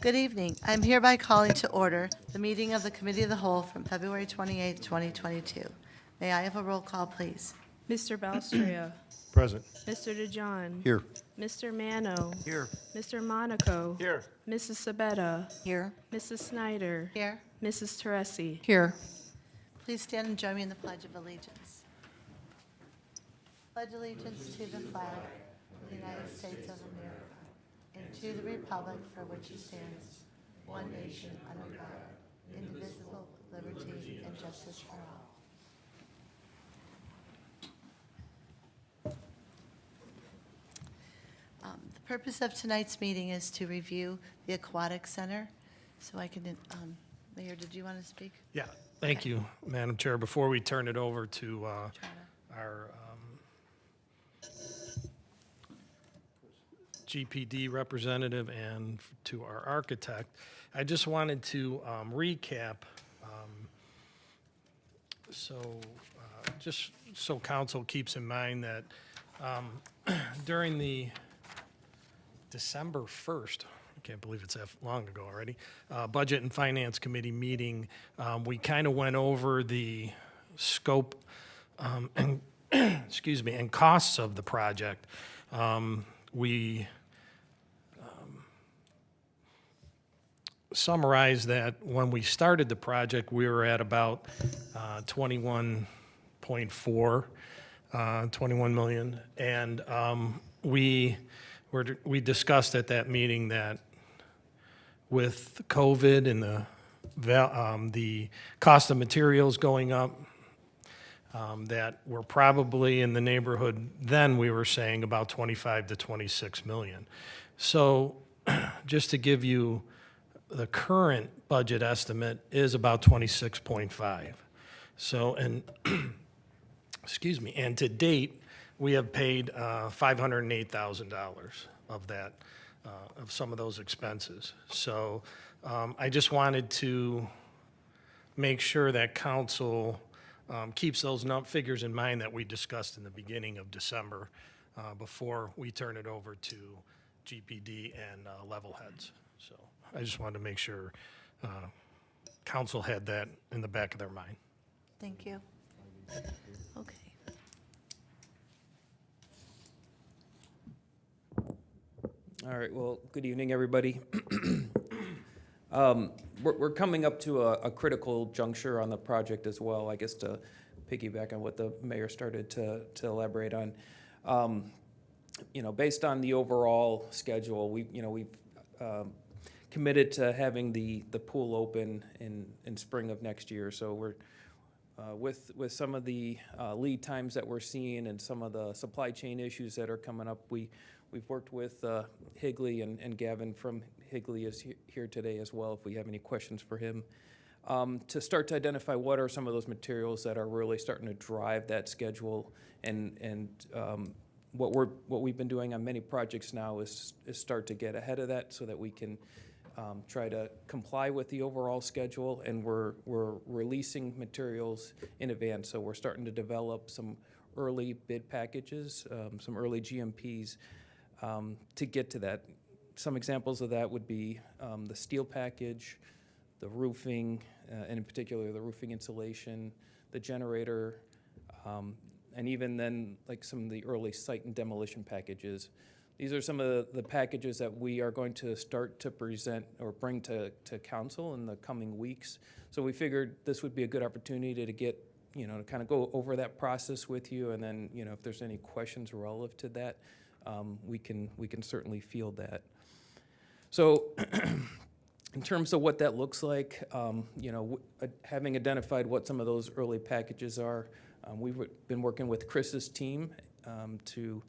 Good evening. I'm hereby calling to order the meeting of the Committee of the Whole from February 28, 2022. May I have a roll call, please? Mr. Balstria. Present. Mr. DeJohn. Here. Mr. Mano. Here. Mr. Monaco. Here. Mrs. Sabetta. Here. Mrs. Snyder. Here. Mrs. Teresi. Here. Please stand and join me in the Pledge of Allegiance. Pledge allegiance to the flag of the United States of America and to the republic for which it stands, one nation under God, indivisible, with liberty and justice for all. The purpose of tonight's meeting is to review the Aquatic Center. So I can, Mayor, did you want to speak? Yeah, thank you, Madam Chair. Before we turn it over to our GPD representative and to our architect, I just wanted to recap, just so council keeps in mind that during the December 1st, I can't believe it's that long ago already, Budget and Finance Committee meeting, we kind of went over the scope and, excuse me, and costs of the project. We summarized that when we started the project, we were at about 21 million. And we discussed at that meeting that with COVID and the cost of materials going up, that we're probably in the neighborhood, then we were saying about 25 to 26 million. So just to give you, the current budget estimate is about 26.5. So, and excuse me, and to date, we have paid $508,000 of that, of some of those expenses. So I just wanted to make sure that council keeps those figures in mind that we discussed in the beginning of December before we turn it over to GPD and level heads. So I just wanted to make sure council had that in the back of their mind. Thank you. Okay. All right, well, good evening, everybody. We're coming up to a critical juncture on the project as well, I guess, to piggyback on what the mayor started to elaborate on. Based on the overall schedule, we've committed to having the pool open in spring of next year. So we're with some of the lead times that we're seeing and some of the supply chain issues that are coming up, we've worked with Higley, and Gavin from Higley is here today as well if we have any questions for him, to start to identify what are some of those materials that are really starting to drive that schedule. And what we've been doing on many projects now is start to get ahead of that so that we can try to comply with the overall schedule, and we're releasing materials in advance. So we're starting to develop some early bid packages, some early GMPs to get to that. Some examples of that would be the steel package, the roofing, and in particular the roofing insulation, the generator, and even then like some of the early site and demolition packages. These are some of the packages that we are going to start to present or bring to council in the coming weeks. So we figured this would be a good opportunity to get, to kind of go over that process with you, and then, if there's any questions relative to that, we can certainly field that. So in terms of what that looks like, having identified what some of those early packages are, we've been working with Chris's team to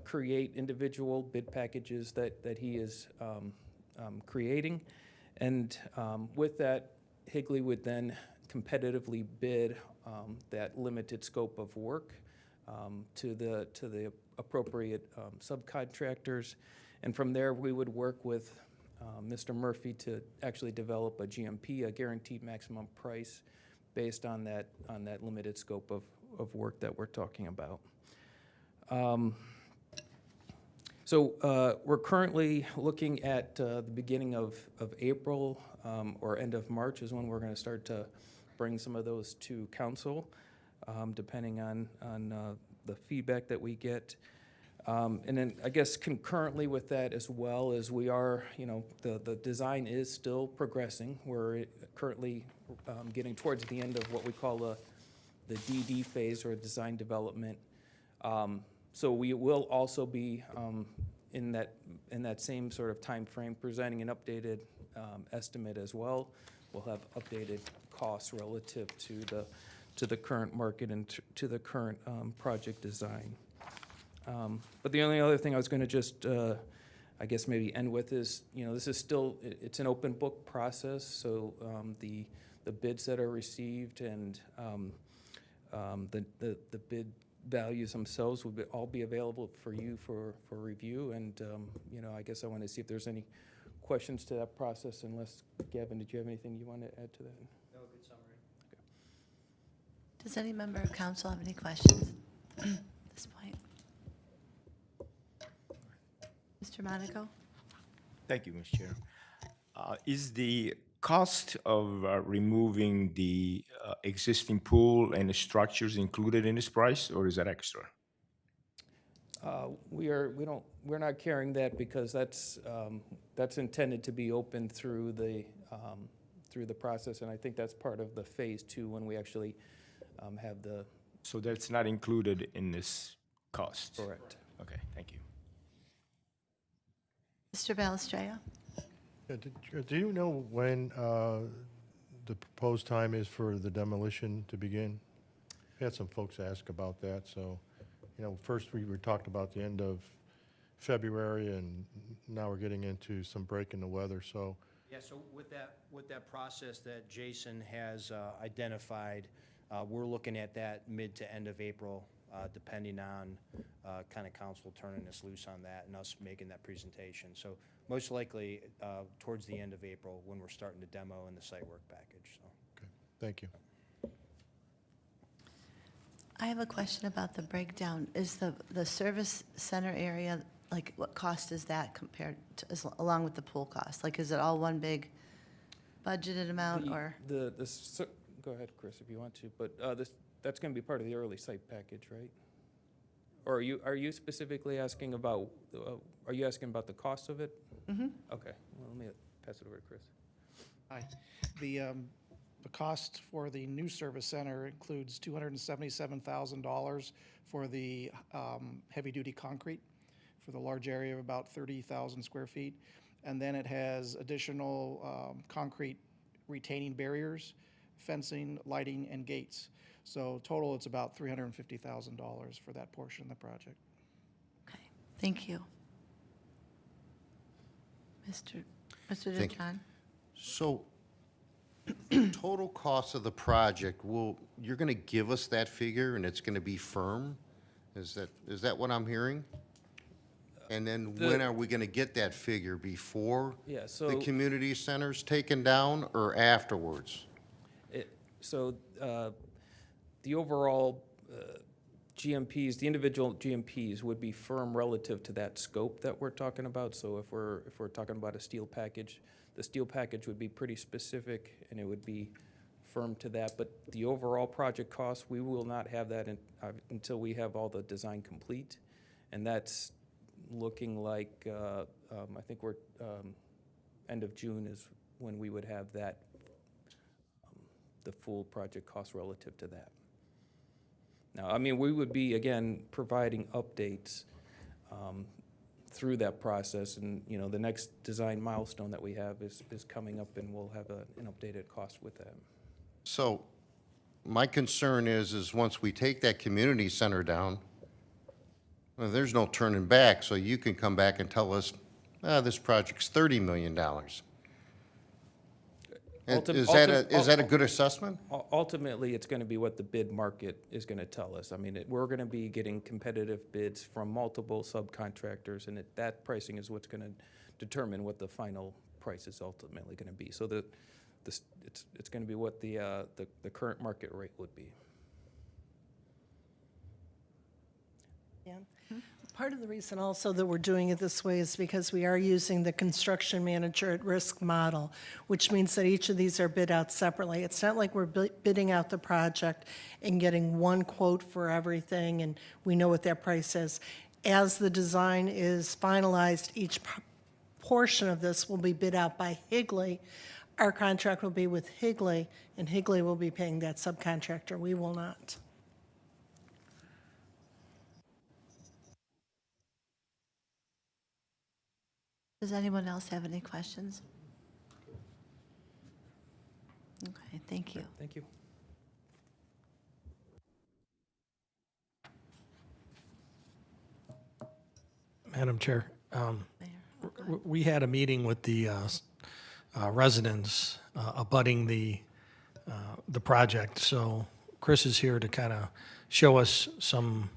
create individual bid packages that he is creating. And with that, Higley would then competitively bid that limited scope of work to the appropriate subcontractors. And from there, we would work with Mr. Murphy to actually develop a GMP, a guaranteed maximum price, based on that limited scope of work that we're talking about. So we're currently looking at the beginning of April or end of March is when we're going to start to bring some of those to council, depending on the feedback that we get. And then I guess concurrently with that as well as we are, the design is still progressing. We're currently getting towards the end of what we call the DD phase, or design development. So we will also be in that same sort of time frame presenting an updated estimate as well. We'll have updated costs relative to the current market and to the current project design. But the only other thing I was going to just, I guess maybe end with is, this is still, it's an open book process, so the bids that are received and the bid values themselves will all be available for you for review. And, I guess I want to see if there's any questions to that process, unless, Gavin, did you have anything you want to add to that? No, good summary. Does any member of council have any questions at this point? Mr. Monaco? Thank you, Ms. Chair. Is the cost of removing the existing pool and the structures included in this price, or is that extra? We're not carrying that because that's intended to be open through the process, and I think that's part of the phase 2 when we actually have the. So that's not included in this cost? Correct. Okay, thank you. Mr. Balistreo? Yeah, do you know when the proposed time is for the demolition to begin? We had some folks ask about that, so, first we were talking about the end of February, and now we're getting into some break in the weather, so. Yeah, so with that process that Jason has identified, we're looking at that mid to end of April, depending on kind of council turning us loose on that and us making that presentation. So most likely towards the end of April when we're starting the demo and the site work package. So. Okay, thank you. I have a question about the breakdown. Is the service center area, like, what cost is that compared to, along with the pool cost? Like, is it all one big budgeted amount, or? Go ahead, Chris, if you want to, but that's going to be part of the early site package, right? Or are you specifically asking about, are you asking about the cost of it? Mm-hmm. Okay, well, let me pass it over to Chris. Hi. The cost for the new service center includes $277,000 for the heavy-duty concrete for the large area of about 30,000 square feet. And then it has additional concrete retaining barriers, fencing, lighting, and gates. So total, it's about $350,000 for that portion of the project. Okay, thank you. Mr. Thank you. DeJohn? So, total cost of the project, you're going to give us that figure and it's going to be firm? Is that what I'm hearing? And then when are we going to get that figure? Before Yeah, the so community center's taken down or afterwards? The overall GMPs, the individual GMPs would be firm relative to that scope that we're talking about. So if we're talking about a steel package, the steel package would be pretty specific and it would be firm to that. But the overall project cost, we will not have that until we have all the design complete. And that's looking like, I think we're, end of June is when we would have that, the full project cost relative to that. Now, I mean, we would be, again, providing updates through that process, and, the next design milestone that we have is coming up, and we'll have an updated cost with that. So, my concern is once we take that community center down, well, there's no turning back, so you can come back and tell us, this project's $30 million. Is that a good assessment? Ultimately, it's going to be what the bid market is going to tell us. I mean, we're going to be getting competitive bids from multiple subcontractors, and that pricing is what's going to determine what the final price is ultimately going to be. So it's going to be what the current market rate would be. Part of the reason also that we're doing it this way is because we are using the construction manager at risk model, which means that each of these are bid out separately. It's not like we're bidding out the project and getting one quote for everything, and we know what that price is. As the design is finalized, each portion of this will be bid out by Higley. Our contract will be with Higley, and Higley will be paying that subcontractor. We will not. Does anyone else have any questions? Okay, thank you. Thank you. Madam Chair, Mayor. we had a meeting with the residents abutting the project, so Chris is here to kind of show us some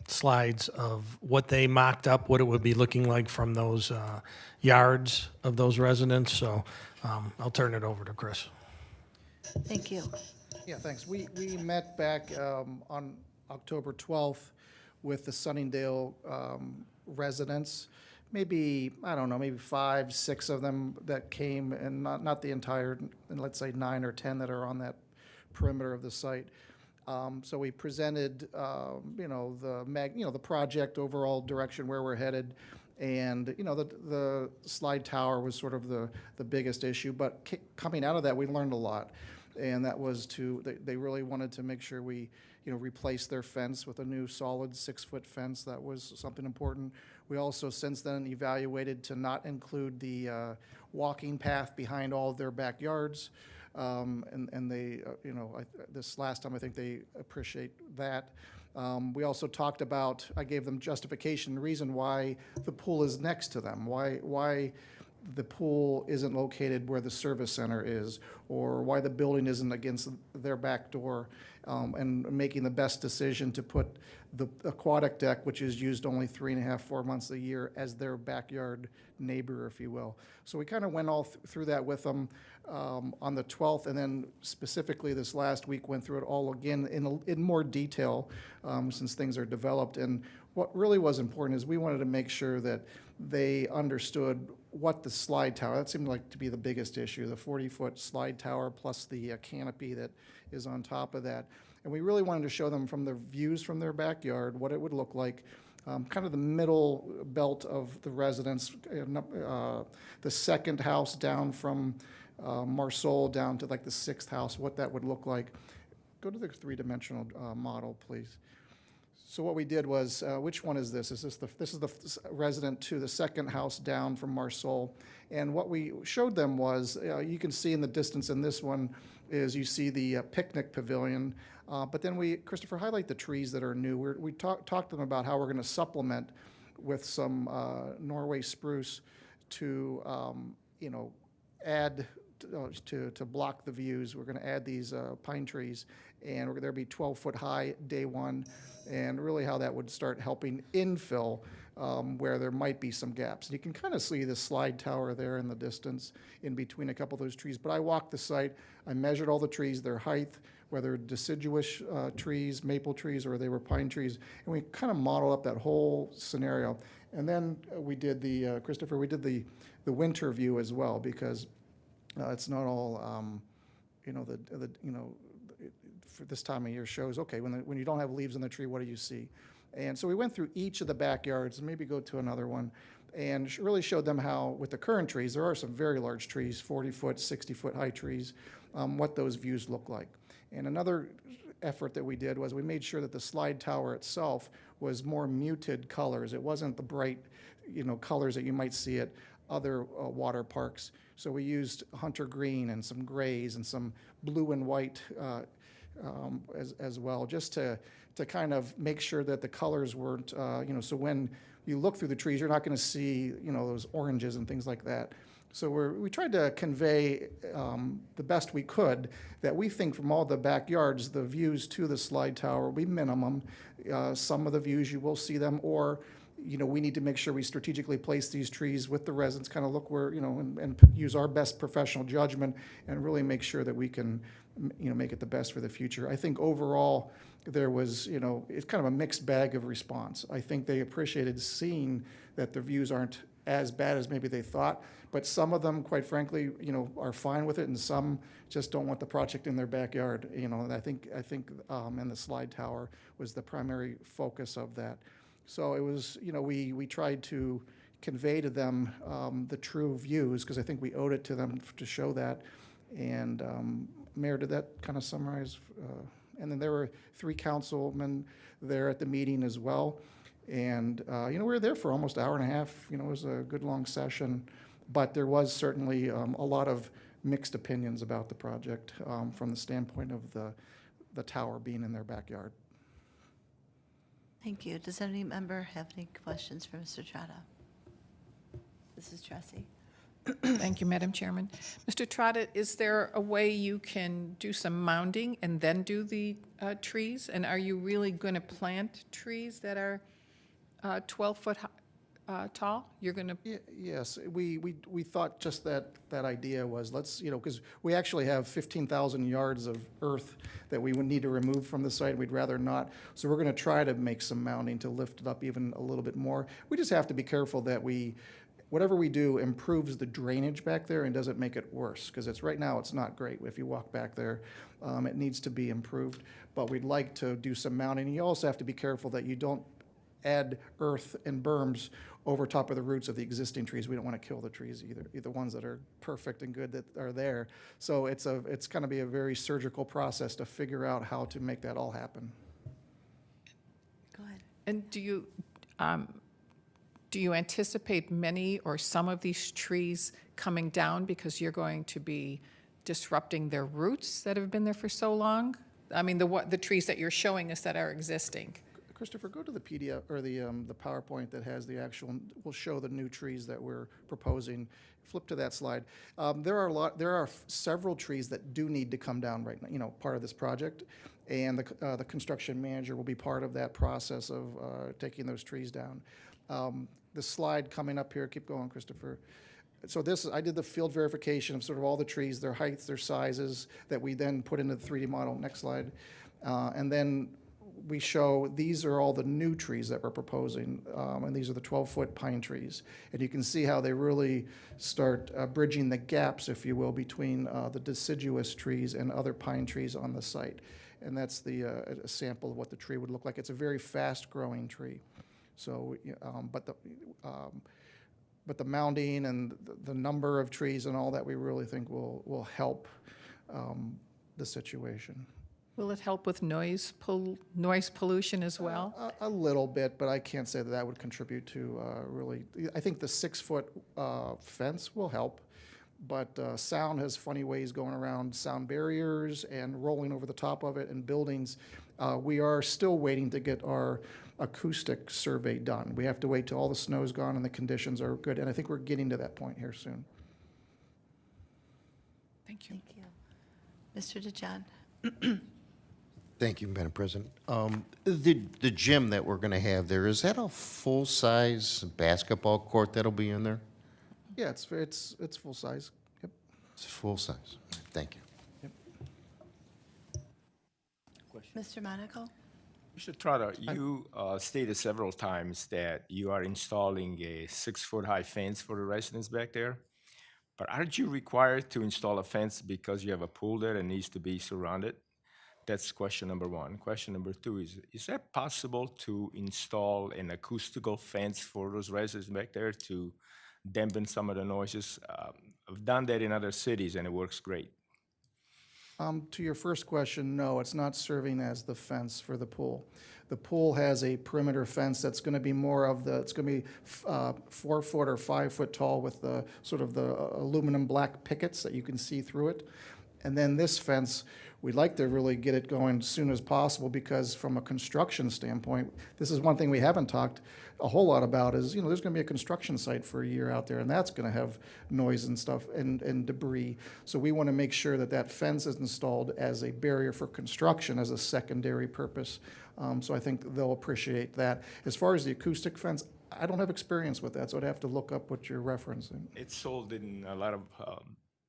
slides of what they mocked up, what it would be looking like from those yards of those residents, so I'll turn it over to Chris. Thank you. Yeah, thanks. We met back on October 12th with the Sunningdale residents. Maybe, I don't know, maybe 5, 6 of them that came, and not the entire, let's say 9 or 10 that are on that perimeter of the site. So we presented, the project overall direction, where we're headed. And, the slide tower was sort of the biggest issue. But coming out of that, we learned a lot. And that was they really wanted to make sure we, replace their fence with a new solid 6-foot fence. That was something important. We also since then evaluated to not include the walking path behind all of their backyards. And they, this last time, I think they appreciate that. We also talked about, I gave them justification, reason why the pool is next to them, why the pool isn't located where the service center is, or why the building isn't against their back door, and making the best decision to put the aquatic deck, which is used only 3.5, 4 months a year, as their backyard neighbor, if you will. So we kind of went all through that with them on the 12th, and then specifically this last week went through it all again in more detail since things are developed. And what really was important is we wanted to make sure that they understood what the slide tower, that seemed like to be the biggest issue, the 40-foot slide tower plus the canopy that is on top of that. And we really wanted to show them from the views from their backyard what it would look like, kind of the middle belt of the residence, the second house down from Marsol down to like the 6th house, what that would look like. Go to the 3-dimensional model, please. So what we did was, which one is this? This is the resident to the second house down from Marsol. And what we showed them was, you can see in the distance in this one is you see the picnic pavilion. But then Christopher, highlight the trees that are new. We talked to them about how we're going to supplement with some Norway spruce to, add to block the views. We're going to add these pine trees, and they'll be 12-foot high day one, and really how that would start helping infill where there might be some gaps. And you can kind of see the slide tower there in the distance in between a couple of those trees. But I walked the site, I measured all the trees, their height, whether deciduous trees, maple trees, or they were pine trees, and we kind of modeled up that whole scenario. And then we did Christopher, we did the winter view as well, because it's not all, for this time of year shows, okay, when you don't have leaves on the tree, what do you see? And so we went through each of the backyards, and maybe go to another one, and really showed them how, with the current trees, there are some very large trees, 40-foot, 60-foot high trees, what those views look like. And another effort that we did was we made sure that the slide tower itself was more muted colors. It wasn't the bright, colors that you might see at other water parks. So we used hunter green and some grays and some blue and white as well, just to kind of make sure that the colors weren't, so when you look through the trees, you're not going to see, those oranges and things like that. So we tried to convey the best we could that we think from all the backyards, the views to the slide tower will be minimum. Some of the views you will see them, or we need to make sure we strategically place these trees with the residents, kind of look where, and use our best professional judgment and really make sure that we can, make it the best for the future. I think overall, there was, you know, it's kind of a mixed bag of response. I think they appreciated seeing that the views aren't as bad as maybe they thought, but some of them, quite frankly, you know, are fine with it, and some just don't want the project in their backyard, you know, and I think, and the slide tower was the primary focus of that. So it was, you know, we tried to convey to them the true views, because I think we owed it to them to show that. And Mayor, did that kind of summarize? And then there were 3 councilmen there at the meeting as well. And, you know, we were there for almost an hour and a half. You know, it was a good long session. But there was certainly a lot of mixed opinions about the project from the standpoint of the tower being in their backyard. Thank you. Does any member have any questions for Mr. Trotta? This is Tressie. Thank you, Madam Chairman. Mr. Trotta, is there a way you can do some mounding and then do the trees? And are you really going to plant trees that are 12-foot tall? You're going to, Yes, we thought just that idea was, let's, you know, because we actually have 15,000 yards of earth that we would need to remove from the site. We'd rather not. So we're going to try to make some mounding to lift it up even a little bit more. We just have to be careful that whatever we do improves the drainage back there and doesn't make it worse, because right now it's not great. If you walk back there, it needs to be improved. But we'd like to do some mounding. You also have to be careful that you don't add earth and berms over top of the roots of the existing trees. We don't want to kill the trees either ones that are perfect and good that are there. So it's going to be a very surgical process to figure out how to make that all happen. Go ahead. and do you anticipate many or some of these trees coming down because you're going to be disrupting their roots that have been there for so long? I mean, the trees that you're showing us that are existing. Christopher, go to the PDF or the PowerPoint that has the actual. Will show the new trees that we're proposing. Flip to that slide. There are several trees that do need to come down right now. You know, part of this project, and the construction manager will be part of that process of taking those trees down. The slide coming up here. Keep going, Christopher. So I did the field verification of sort of all the trees, their heights, their sizes, that we then put into the 3D model. Next slide. And then we show these are all the new trees that we're proposing, and these are the 12-foot pine trees. And you can see how they really start bridging the gaps, if you will, between the deciduous trees and other pine trees on the site. And that's a sample of what the tree would look like. It's a very fast-growing tree. So, but the mounding and the number of trees and all that, we really think will help the situation. Will it help with noise pollution as well? A little bit, but I can't say that would contribute to really. I think the 6-foot fence will help, but sound has funny ways going around sound barriers and rolling over the top of it and buildings. We are still waiting to get our acoustic survey done. We have to wait till all the snow's gone and the conditions are good, and I think we're getting to that point here soon. Thank you. Thank you. Mr. DeJohn. Thank you, Madam President. The gym that we're going to have there, is that a full-size basketball court that'll be in there? Yeah, it's full size. Yep. It's full-size. Thank you. Mr. Monaco? Mr. Trotter, you stated several times that you are installing a 6-foot-high fence for the residents back there. But aren't you required to install a fence because you have a pool there and needs to be surrounded? That's question number one. Question number two is that possible to install an acoustical fence for those residents back there to dampen some of the noises? I've done that in other cities and it works great. To your first question, no, it's not serving as the fence for the pool. The pool has a perimeter fence that's going to be it's going to be 4-foot or 5-foot tall with the sort of the aluminum black pickets that you can see through it. And then this fence, we'd like to really get it going as soon as possible, because from a construction standpoint, this is one thing we haven't talked a whole lot about is, you know, there's going to be a construction site for a year out there, and that's going to have noise and stuff and debris. So we want to make sure that that fence is installed as a barrier for construction as a secondary purpose. So I think they'll appreciate that. As far as the acoustic fence, I don't have experience with that, so I'd have to look up what you're referencing. It's sold in a lot of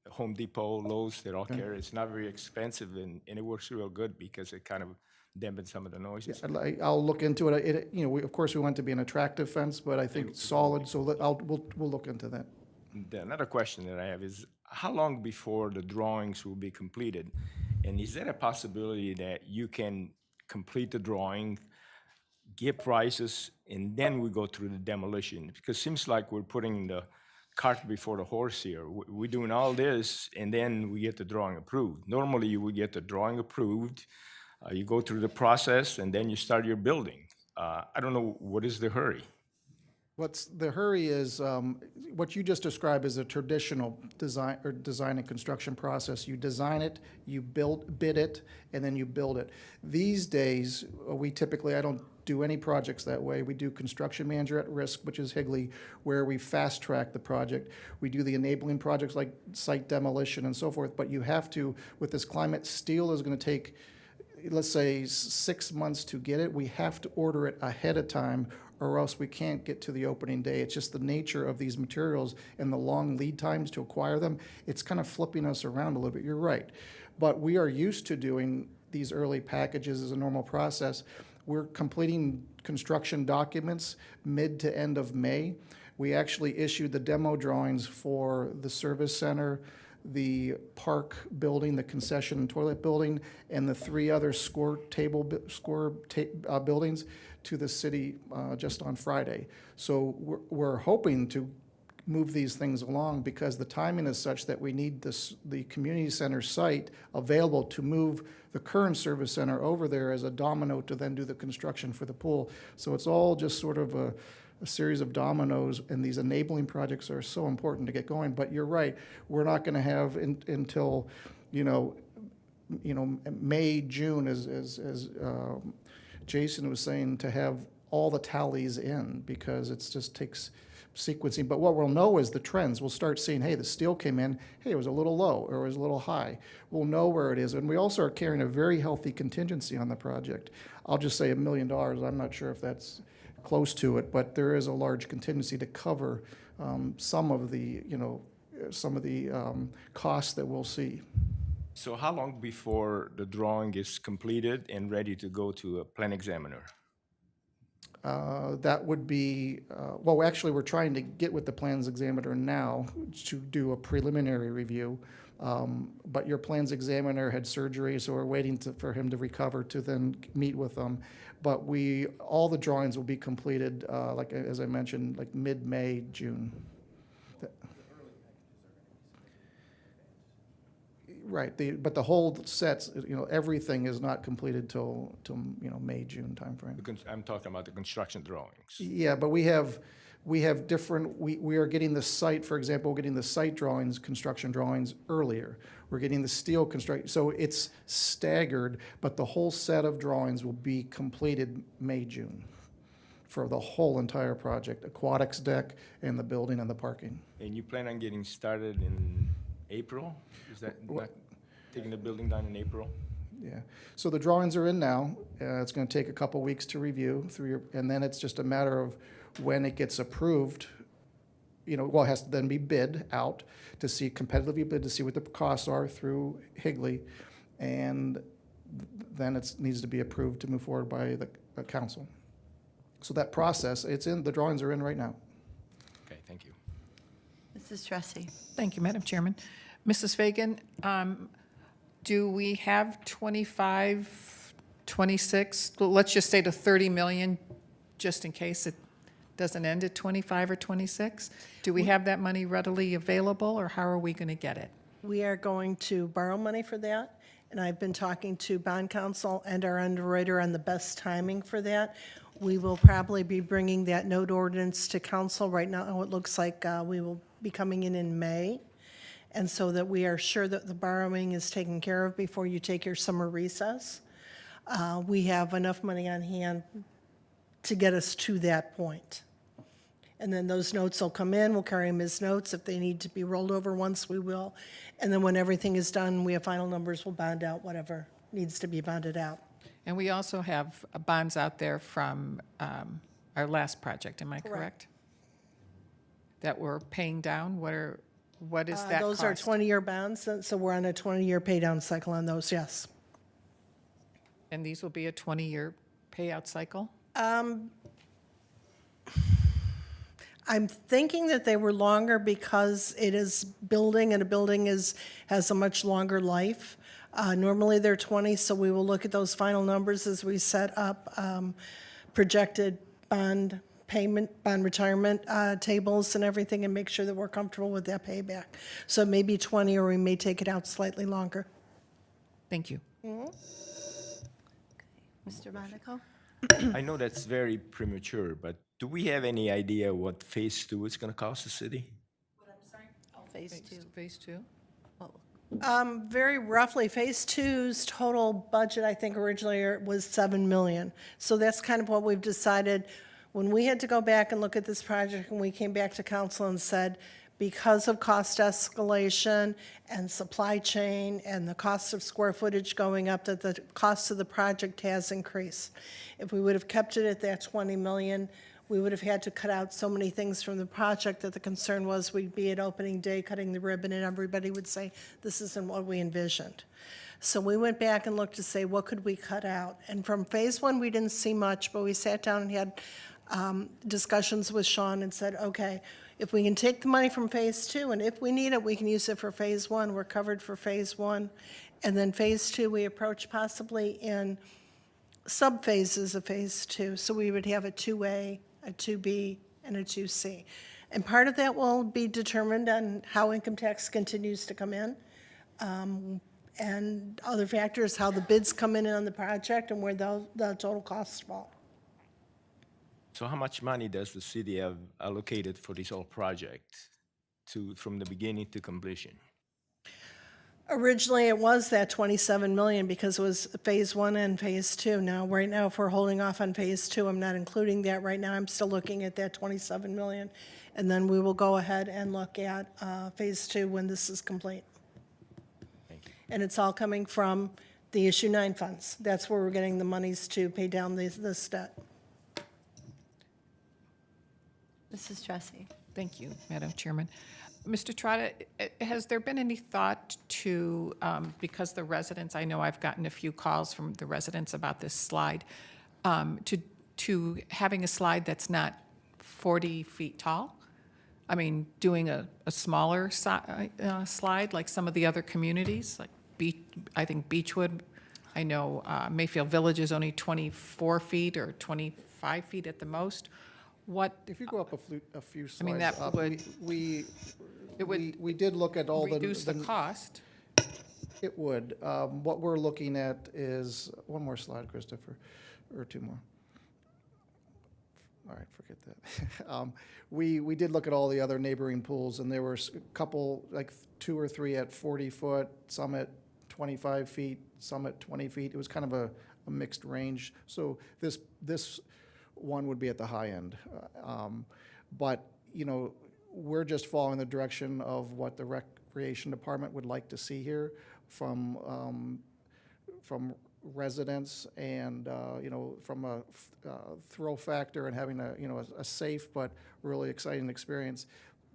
Home Depot, Lowe's, they all carry it. It's not very expensive and it works real good because it kind of dampen some of the noises? I'll look into it. You know, of course, we want it to be an attractive fence, but I think it's solid, so we'll look into that. Another question that I have is, how long before the drawings will be completed? And is there a possibility that you can complete the drawing, get prices, and then we go through the demolition? Because it seems like we're putting the cart before the horse here. We're doing all this, and then we get the drawing approved. Normally, you would get the drawing approved, you go through the process, and then you start your building. I don't know, what is the hurry? What's the hurry is, what you just described is a traditional design and construction process. You design it, you bid it, and then you build it. These days, we typically, I don't do any projects that way. We do construction manager at risk, which is Higley, where we fast track the project. We do the enabling projects like site demolition and so forth, but you have to, with this climate, steel is gonna take, let's say, 6 months to get it. We have to order it ahead of time, or else we can't get to the opening day. It's just the nature of these materials and the long lead times to acquire them. It's kind of flipping us around a little bit. You're right. But we are used to doing these early packages as a normal process. We're completing construction documents mid to end of May. We actually issued the demo drawings for the service center, the park building, the concession and toilet building, and the 3 other buildings to the city just on Friday. So we're hoping to move these things along because the timing is such that we need the community center site available to move the current service center over there as a domino to then do the construction for the pool. So it's all just sort of a series of dominoes, and these enabling projects are so important to get going. But you're right, we're not going to have until, May, June, as Jason was saying, to have all the tallies in, because it just takes sequencing. But what we'll know is the trends. We'll start seeing, hey, the steel came in, hey, it was a little low, or it was a little high. We'll know where it is. And we also are carrying a very healthy contingency on the project. I'll just say $1 million. I'm not sure if that's close to it, but there is a large contingency to cover some of the costs that we'll see. So how long before the drawing is completed and ready to go to a plan examiner? That would be, well, actually, we're trying to get with the plans examiner now to do a preliminary review. But your plans examiner had surgery, so we're waiting for him to recover to then meet with them. But all the drawings will be completed, like, as I mentioned, like mid-May, June. Right, but the whole sets, everything is not completed till May, June timeframe. I'm talking about the construction drawings. Yeah, but we have different, we are getting the site, for example, getting the site drawings, construction drawings earlier. We're getting the steel construction, so it's staggered, but the whole set of drawings will be completed May, June for the whole entire project, Aquatic's deck and the building and the parking. And you plan on getting started in April? Is that not taking the building down in April? Yeah, so the drawings are in now. It's going to take a couple weeks to review and then it's just a matter of when it gets approved. It has to then be bid out to see, competitively bid to see what the costs are through Higley, and then it needs to be approved to move forward by the council. So that process, the drawings are in right now. Okay, thank you. Mrs. Tressi. Thank you, Madam Chairman. Mrs. Fagan, do we have 25, 26, let's just say to 30 million, just in case it doesn't end at 25 or 26? Do we have that money readily available, or how are we going to get it? We are going to borrow money for that, and I've been talking to bond counsel and our underwriter on the best timing for that. We will probably be bringing that note ordinance to council. Right now, it looks like we will be coming in May, and so that we are sure that the borrowing is taken care of before you take your summer recess. We have enough money on hand to get us to that point. And then those notes will come in, we'll carry them as notes. If they need to be rolled over once, we will. And then when everything is done, we have final numbers, we'll bond out whatever needs to be bonded out. And we also have bonds out there from our last project, am I correct? That we're paying down? What is that Those are cost? 20-year bonds, so we're on a 20-year pay down cycle on those, yes. And these will be a 20-year payout cycle? I'm thinking that they were longer because it is building, and a building has a much longer life. Normally, they're 20, so we will look at those final numbers as we set up projected bond payment, bond retirement tables and everything, and make sure that we're comfortable with that payback. So it may be 20, or we may take it out slightly longer. Thank you. Mr. Monaco? I know that's very premature, but do we have any idea what Phase 2 is going to cost the city? Phase 2. Phase 2? Very roughly, Phase 2's total budget, I think originally was 7 million. So that's kind of what we've decided. When we had to go back and look at this project, and we came back to council and said, because of cost escalation and supply chain and the cost of square footage going up, that the cost of the project has increased. If we would have kept it at that 20 million, we would have had to cut out so many things from the project that the concern was we'd be at opening day cutting the ribbon and everybody would say, this isn't what we envisioned. So we went back and looked to say, what could we cut out? And from Phase 1, we didn't see much, but we sat down and had discussions with Sean and said, okay, if we can take the money from Phase 2, and if we need it, we can use it for Phase 1, we're covered for Phase 1. And then Phase 2, we approach possibly in sub-phases of Phase 2. So we would have a 2A, a 2B, and a 2C. And part of that will be determined on how income tax continues to come in, and other factors, how the bids come in on the project and where the total costs fall. So how much money does the city have allocated for this whole project from the beginning to completion? Originally, it was that 27 million because it was Phase 1 and Phase 2. Now, right now, if we're holding off on Phase 2, I'm not including that right now. I'm still looking at that 27 million. And then we will go ahead and look at Phase 2 when this is complete. Thank you. And it's all coming from the Issue 9 funds. That's where we're getting the monies to pay down this debt. Mrs. Tressi? Thank you, Madam Chairman. Mr. Trotta, has there been any thought to, because the residents, I know I've gotten a few calls from the residents about this slide, to having a slide that's not 40 feet tall? I mean, doing a smaller slide like some of the other communities, like I think Beechwood, I know Mayfield Village is only 24 feet or 25 feet at the most. If you go up a few slides mean, that up, would- we did look at all Reduce the cost. It would. What we're looking at is, one more slide, Christopher, or two more. All right, forget that. We did look at all the other neighboring pools, and there were a couple, like 2 or 3 at 40 foot, some at 25 feet, some at 20 feet. It was kind of a mixed range. So this one would be at the high end. But, you know, we're just following the direction of what the Recreation Department would like to see here from residents and, you know, from a thrill factor and having a safe but really exciting experience.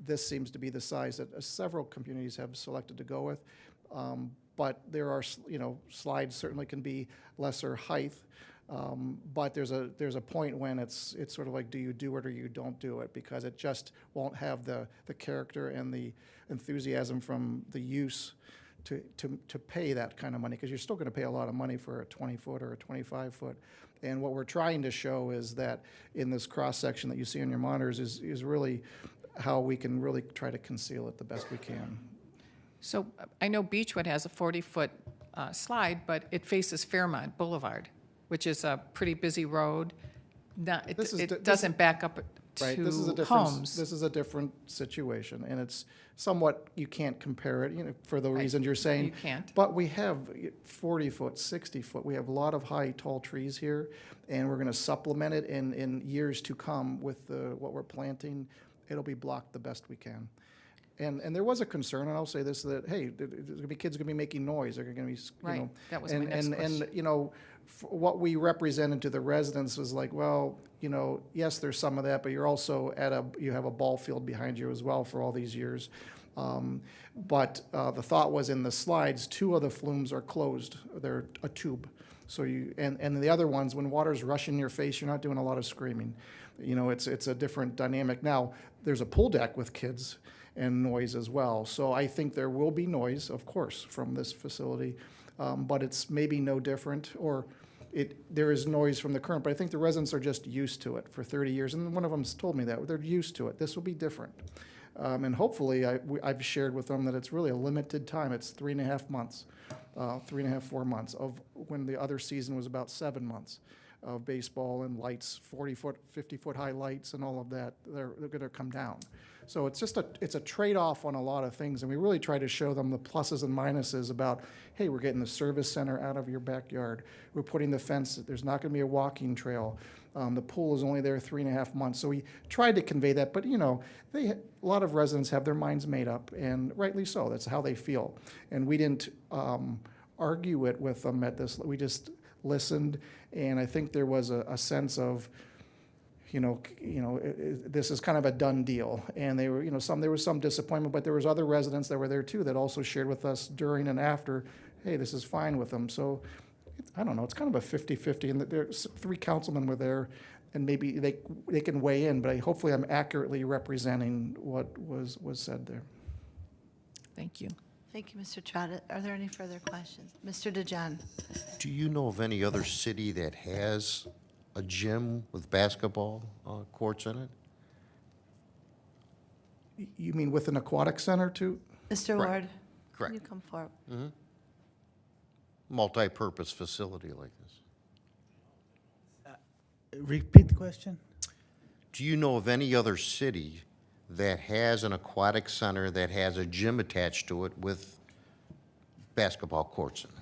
This seems to be the size that several communities have selected to go with. But there are, you know, slides certainly can be lesser height. But there's a point when it's sort of like, do you do it or you don't do it? Because it just won't have the character and the enthusiasm from the use to pay that kind of money, because you're still going to pay a lot of money for a 20-foot or a 25-foot. And what we're trying to show is that in this cross-section that you see on your monitors is really how we can really try to conceal it the best we can. So I know Beechwood has a 40-foot slide, but it faces Fairmont Boulevard, which is a pretty busy road. It doesn't back up Right, to this is a different, homes. this is a different situation, and it's somewhat, you can't compare it, you know, for the reasons you're saying. You can't. But we have 40-foot, 60-foot, we have a lot of high, tall trees here, and we're gonna supplement it in years to come with what we're planting. It'll be blocked the best we can. And there was a concern, and I'll say this, that, hey, there's gonna be kids gonna be making noise, they're gonna be, you Right, know. that was my next question. And, you know, what we represented to the residents was like, well, you know, yes, there's some of that, but you're also you have a ball field behind you as well for all these years. But the thought was in the slides, 2 of the flumes are closed, they're a tube. So and the other ones, when water's rushing in your face, you're not doing a lot of screaming. You know, it's a different dynamic. Now, there's a pool deck with kids and noise as well. So I think there will be noise, of course, from this facility, but it's maybe no different, or there is noise from the current, but I think the residents are just used to it for 30 years, and one of them's told me that, they're used to it. This will be different. And hopefully, I've shared with them that it's really a limited time. It's 3.5 months, 3.5, 4 months, of when the other season was about 7 months of baseball and lights, 40-foot, 50-foot high lights and all of that. They're gonna come down. So it's just it's a trade-off on a lot of things, and we really try to show them the pluses and minuses about, hey, we're getting the service center out of your backyard. We're putting the fence, there's not gonna be a walking trail. The pool is only there 3.5 months. So we tried to convey that, but you know, a lot of residents have their minds made up, and rightly so, that's how they feel. And we didn't argue it with them at this, we just listened, and I think there was a sense of, this is kind of a done deal. And they were, there was some disappointment, but there was other residents that were there too that also shared with us during and after, hey, this is fine with them. So I don't know, it's kind of a 50-50, and there's 3 councilmen were there, and maybe they can weigh in, but hopefully I'm accurately representing what was said there. Thank you. Thank you, Mr. Trout. Are there any further questions? Mr. DeJohn? Do you know of any other city that has a gym with basketball courts in it? You mean with an aquatic center too? Mr. Ward? Correct. Can you come forward? Multi-purpose facility like this. Repeat the question? Do you know of any other city that has an aquatic center that has a gym attached to it with basketball courts in there?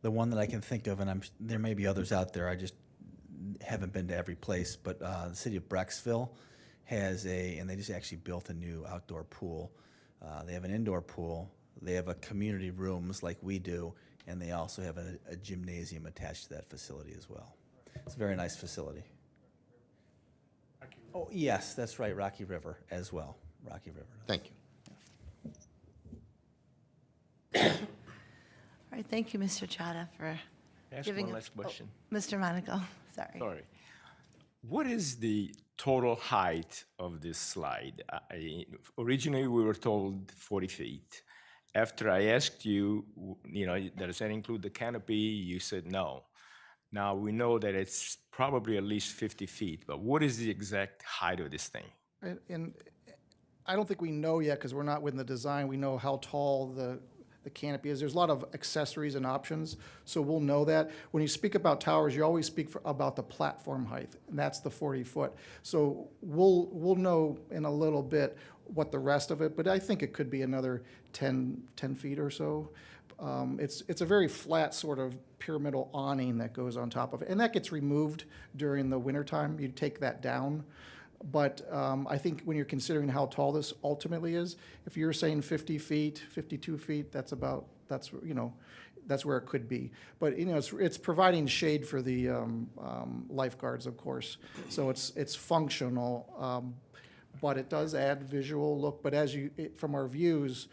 The one that I can think of, and there may be others out there, I just haven't been to every place, but the city of Brecksville has and they just actually built a new outdoor pool. They have an indoor pool, they have a community rooms like we do, and they also have a gymnasium attached to that facility as well. It's a very nice facility. Oh, yes, that's right, Rocky River as well, Rocky River. Thank you. All right, thank you, Mr. Chada, for Ask giving one us. last question. Mr. Monaco, sorry. Sorry. What is the total height of this slide? Originally, we were told 40 feet. After I asked you, does that include the canopy? You said no. Now, we know that it's probably at least 50 feet, but what is the exact height of this thing? And I don't think we know yet, because we're not within the design. We know how tall the canopy is. There's a lot of accessories and options, so we'll know that. When you speak about towers, you always speak about the platform height, and that's the 40-foot. So we'll know in a little bit what the rest of it, but I think it could be another 10 feet or so. It's a very flat sort of pyramidal awning that goes on top of it, and that gets removed during the wintertime. You take that down. But I think when you're considering how tall this ultimately is, if you're saying 50 feet, 52 feet, that's where it could be. But it's providing shade for the lifeguards, of course. So it's functional, but it does add visual look. But from our views,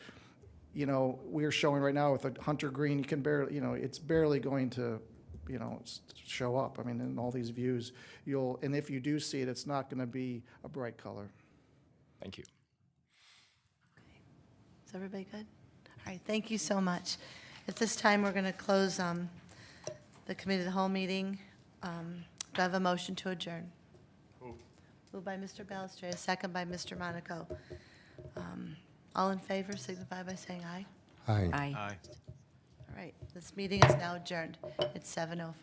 we're showing right now with a hunter green, you can barely, it's barely going to show up. I mean, in all these views, and if you do see it, it's not going to be a bright color. Thank you. Is everybody good? All right, thank you so much. At this time, we're going to close the committee of the whole meeting. Do I have a motion to adjourn? Moved by Mr. Balustrade, second by Mr. Monaco. All in favor, signify by saying aye. Aye. Aye. All right, this meeting is now adjourned. It's 7:05.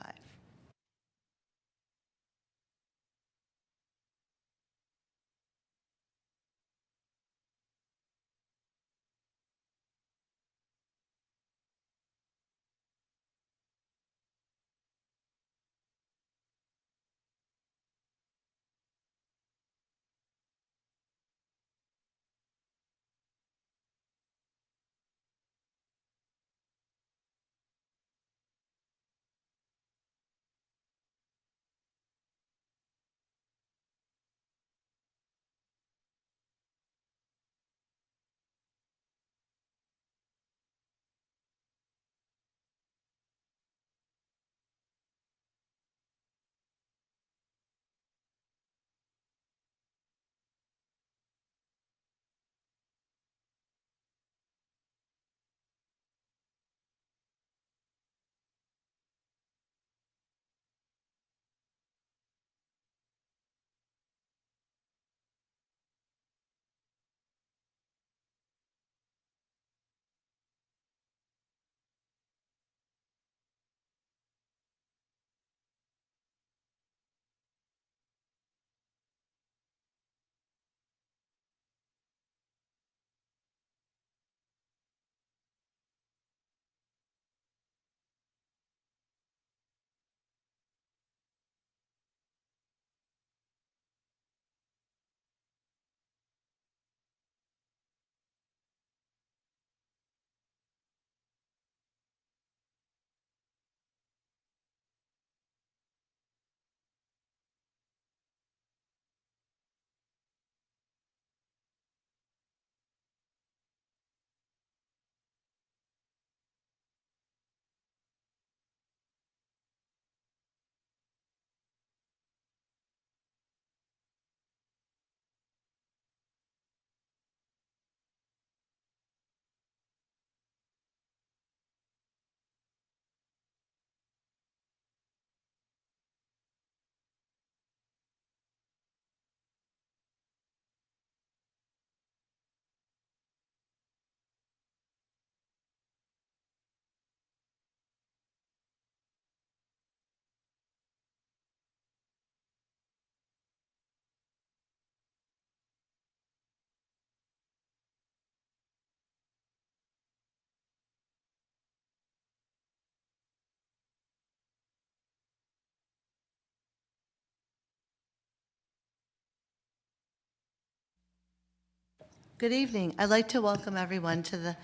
Good evening. I'd like to welcome everyone to the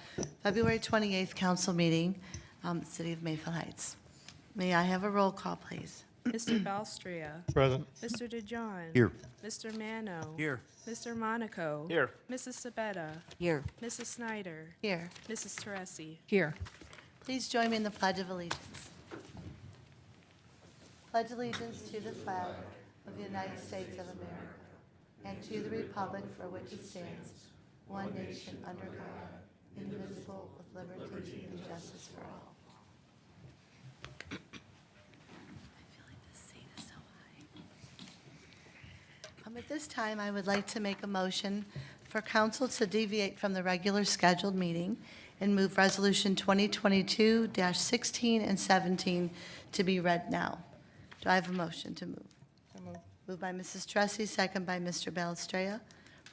February 28th council meeting, City of Mayfield Heights. May I have a roll call, please? Mr. Balstria. Present. Mr. DeJohn. Here. Mr. Mano. Here. Mr. Monaco. Here. Mrs. Sabetta. Here. Mrs. Snyder. Here. Mrs. Teresi. Here. Please join me in the Pledge of Allegiance. Pledge allegiance to the flag of the United States of America and to the republic for which it stands, one nation under God, indivisible, with liberty and justice for all. I feel like this seat is so high. At this time, I would like to make a motion for council to deviate from the regular scheduled meeting and move Resolution 2022-16 and 17 to be read now. Do I have a motion to move? Moved by Mrs. Tressi, second by Mr. Balestrea.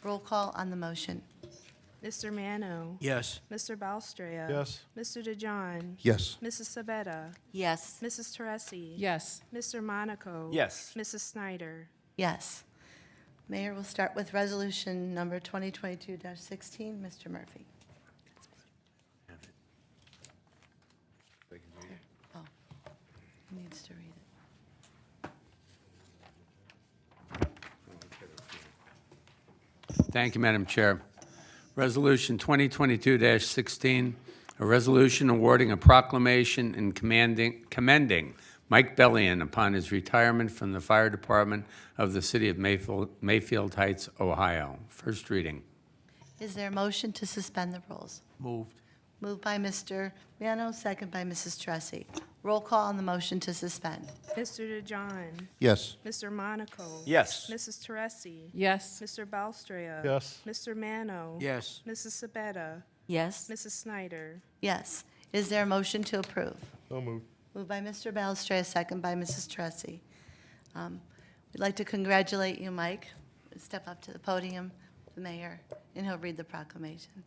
Roll call on the motion. Mr. Mano. Yes. Mr. Balstria. Yes. Mr. DeJohn. Yes. Mrs. Sabetta. Yes. Mrs. Teresi. Yes. Mr. Monaco. Yes. Mrs. Snyder. Yes. Mayor, we'll start with resolution number 2022-16. Mr. Murphy. Oh, he needs to read it. Thank you, Madam Chair. Resolution 2022-16, a resolution awarding a proclamation and commending Mike Bellion upon his retirement from the Fire Department of the City of Mayfield Heights, Ohio. First reading. Is there a motion to suspend the rules? Moved. Moved by Mr. Mano, second by Mrs. Tressi. Roll call on the motion to suspend. Mr. DeJohn. Yes. Mr. Monaco. Yes. Mrs. Teresi. Yes. Mr. Balstria. Yes. Mr. Mano. Yes. Mrs. Sabetta. Yes. Mrs. Snyder. Yes. Is there a motion to approve? So moved. Moved by Mr. Balestrea, second by Mrs. Tressi. We'd like to congratulate you, Mike. Step up to the podium, the mayor, and he'll read the proclamation.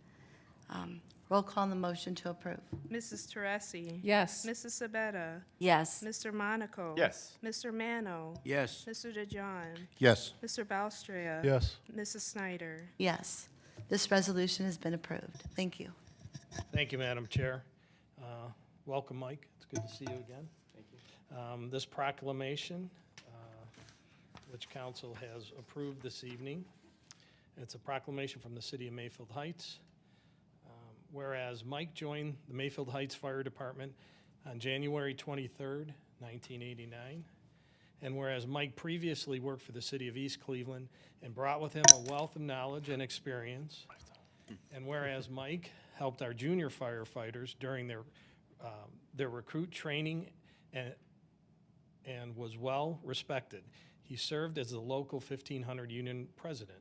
Roll call on the motion to approve. Mrs. Teresi. Yes. Mrs. Sabetta. Yes. Mr. Monaco. Yes. Mr. Mano. Yes. Mr. DeJohn. Yes. Mr. Balstria. Yes. Mrs. Snyder. Yes. This resolution has been approved. Thank you. Thank you, Madam Chair. Welcome, Mike. It's good to see you again. Thank you. This proclamation, which council has approved this evening, it's a proclamation from the City of Mayfield Heights. Whereas Mike joined the Mayfield Heights Fire Department on January 23rd, 1989, and whereas Mike previously worked for the City of East Cleveland and brought with him a wealth of knowledge and experience, and whereas Mike helped our junior firefighters during their recruit training and was well respected. He served as the local 1500 union president.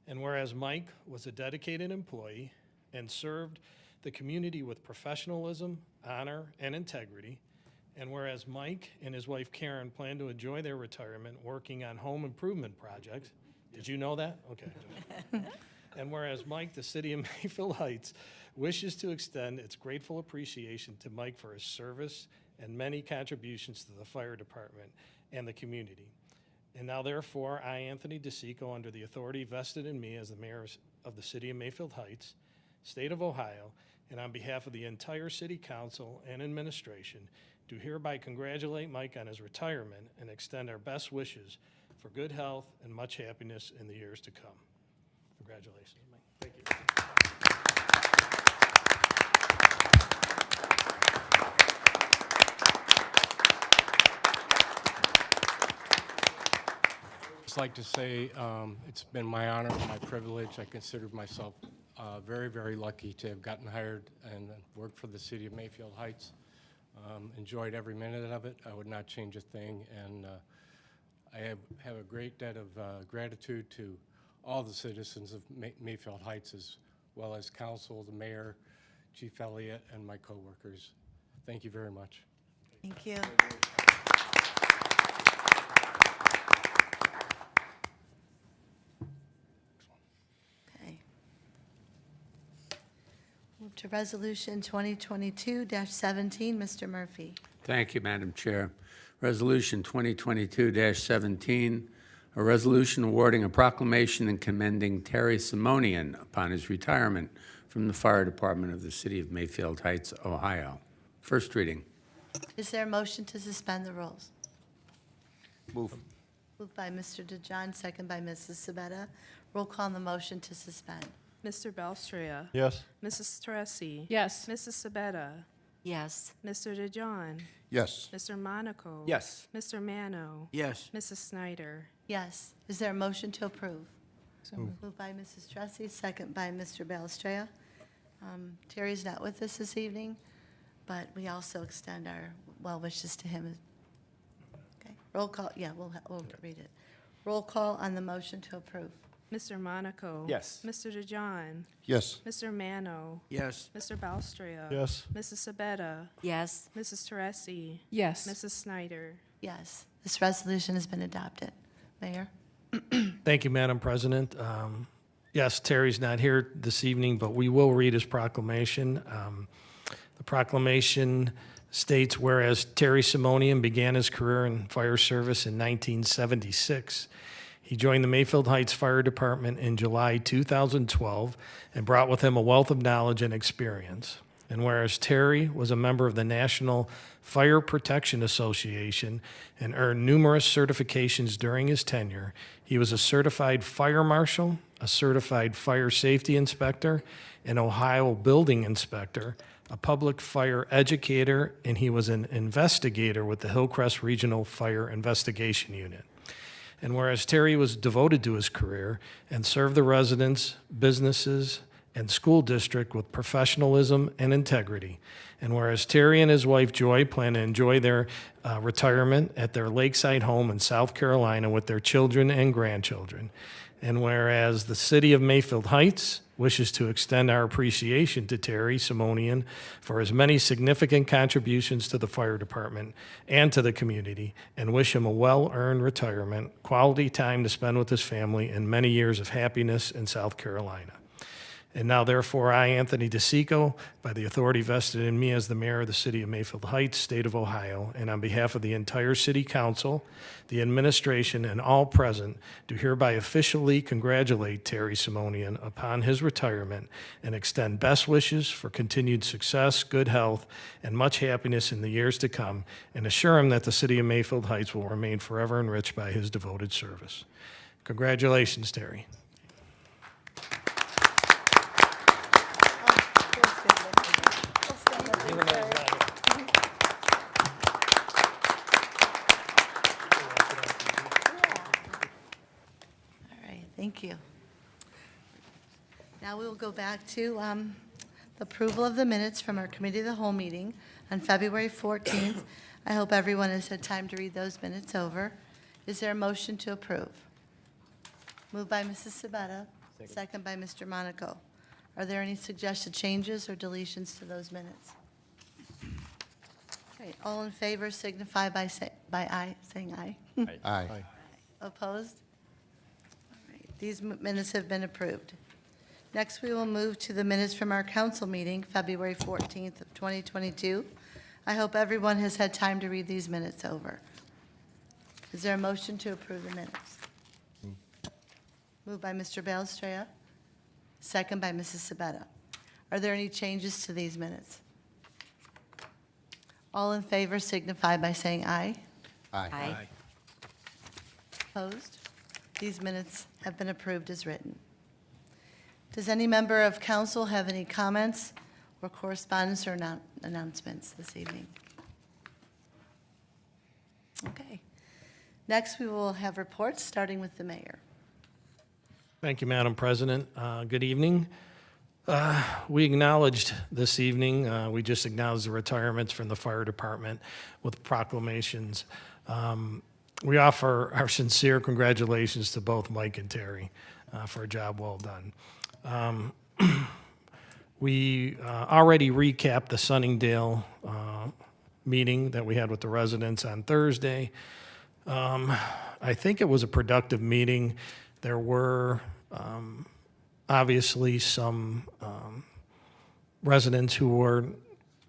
And whereas Mike was a dedicated employee and served the community with professionalism, honor, and integrity, and whereas Mike and his wife Karen plan to enjoy their retirement working on home improvement projects, did you know that? Okay. And whereas Mike, the City of Mayfield Heights, wishes to extend its grateful appreciation to Mike for his service and many contributions to the fire department and the community. And now therefore, I, Anthony DeSico, under the authority vested in me as the mayor of the City of Mayfield Heights, State of Ohio, and on behalf of the entire City Council and administration, do hereby congratulate Mike on his retirement and extend our best wishes for good health and much happiness in the years to come. Congratulations, Mike. Thank you. I'd like to say it's been my honor, my privilege. I consider myself very, very lucky to have gotten hired and worked for the City of Mayfield Heights. Enjoyed every minute of it. I would not change a thing, and I have a great debt of gratitude to all the citizens of Mayfield Heights, as well as council, the mayor, Chief Elliott, and my coworkers. Thank you very much. Thank you. Okay. Move to Resolution 2022-17, Mr. Murphy. Thank you, Madam Chair. Resolution 2022-17, a resolution awarding a proclamation and commending Terry Simonian upon his retirement from the Fire Department of the City of Mayfield Heights, Ohio. First reading. Is there a motion to suspend the rules? Move. Moved by Mr. DeJohn, second by Mrs. Sabetta. Roll call on the motion to suspend. Mr. Belstria. Yes? Mrs. Teresi. Yes. Mrs. Sabetta. Yes. Mr. DeJohn. Yes. Mr. Monaco. Yes. Mr. Mano. Yes. Mrs. Snyder. Yes. Is there a motion to approve? So moved. Moved by Mrs. Tressi, second by Mr. Balestrea. Terry's not with us this evening, but we also extend our well wishes to him. Okay, roll call, yeah, we'll read it. Roll call on the motion to approve. Mr. Monaco. Yes. Mr. DeJohn. Yes. Mr. Mano. Yes. Mr. Balstria. Yes? Mrs. Sabetta. Yes. Mrs. Teresi. Yes. Mrs. Snyder. Yes, this resolution has been adopted. Mayor? Thank you, Madam President. Yes, Terry's not here this evening, but we will read his proclamation. The proclamation states, whereas Terry Simonian began his career in fire service in 1976, he joined the Mayfield Heights Fire Department in July 2012 and brought with him a wealth of knowledge and experience. And whereas Terry was a member of the National Fire Protection Association and earned numerous certifications during his tenure, he was a certified fire marshal, a certified fire safety inspector, an Ohio building inspector, a public fire educator, and he was an investigator with the Hillcrest Regional Fire Investigation Unit. And whereas Terry was devoted to his career and served the residents, businesses, and school district with professionalism and integrity. And whereas Terry and his wife Joy plan to enjoy their retirement at their lakeside home in South Carolina with their children and grandchildren. And whereas the city of Mayfield Heights wishes to extend our appreciation to Terry Simonian for his many significant contributions to the fire department and to the community, and wish him a well-earned retirement, quality time to spend with his family, and many years of happiness in South Carolina. And now, therefore, I, Anthony DeSico, by the authority vested in me as the mayor of the city of Mayfield Heights, state of Ohio, and on behalf of the entire city council, the administration, and all present, do hereby officially congratulate Terry Simonian upon his retirement and extend best wishes for continued success, good health, and much happiness in the years to come, and assure him that the city of Mayfield Heights will remain forever enriched by his devoted service. Congratulations, Terry. All right, thank you. Now we will go back to the approval of the minutes from our Committee of the Whole meeting on February 14th. I hope everyone has had time to read those minutes over. Is there a motion to approve? Moved by Mrs. Sabetta, second by Mr. Monaco. Are there any suggested changes or deletions to those minutes? Okay, all in favor signify by saying aye. Aye. Opposed? All right, these minutes have been approved. Next, we will move to the minutes from our council meeting, February 14th of 2022. I hope everyone has had time to read these minutes over. Is there a motion to approve the minutes? Moved by Mr. Balestrea, second by Mrs. Sabetta. Are there any changes to these minutes? All in favor signify by saying aye. Aye. Opposed? These minutes have been approved as written. Does any member of council have any comments or correspondence or announcements this evening? Okay. Next, we will have reports, starting with the mayor. Thank you, Madam President. Good evening. We acknowledged this evening, we just acknowledged the retirements from the fire department with proclamations. We offer our sincere congratulations to both Mike and Terry for a job well done. We already recapped the Sunningdale meeting that we had with the residents on Thursday. I think it was a productive meeting. There were obviously some residents who were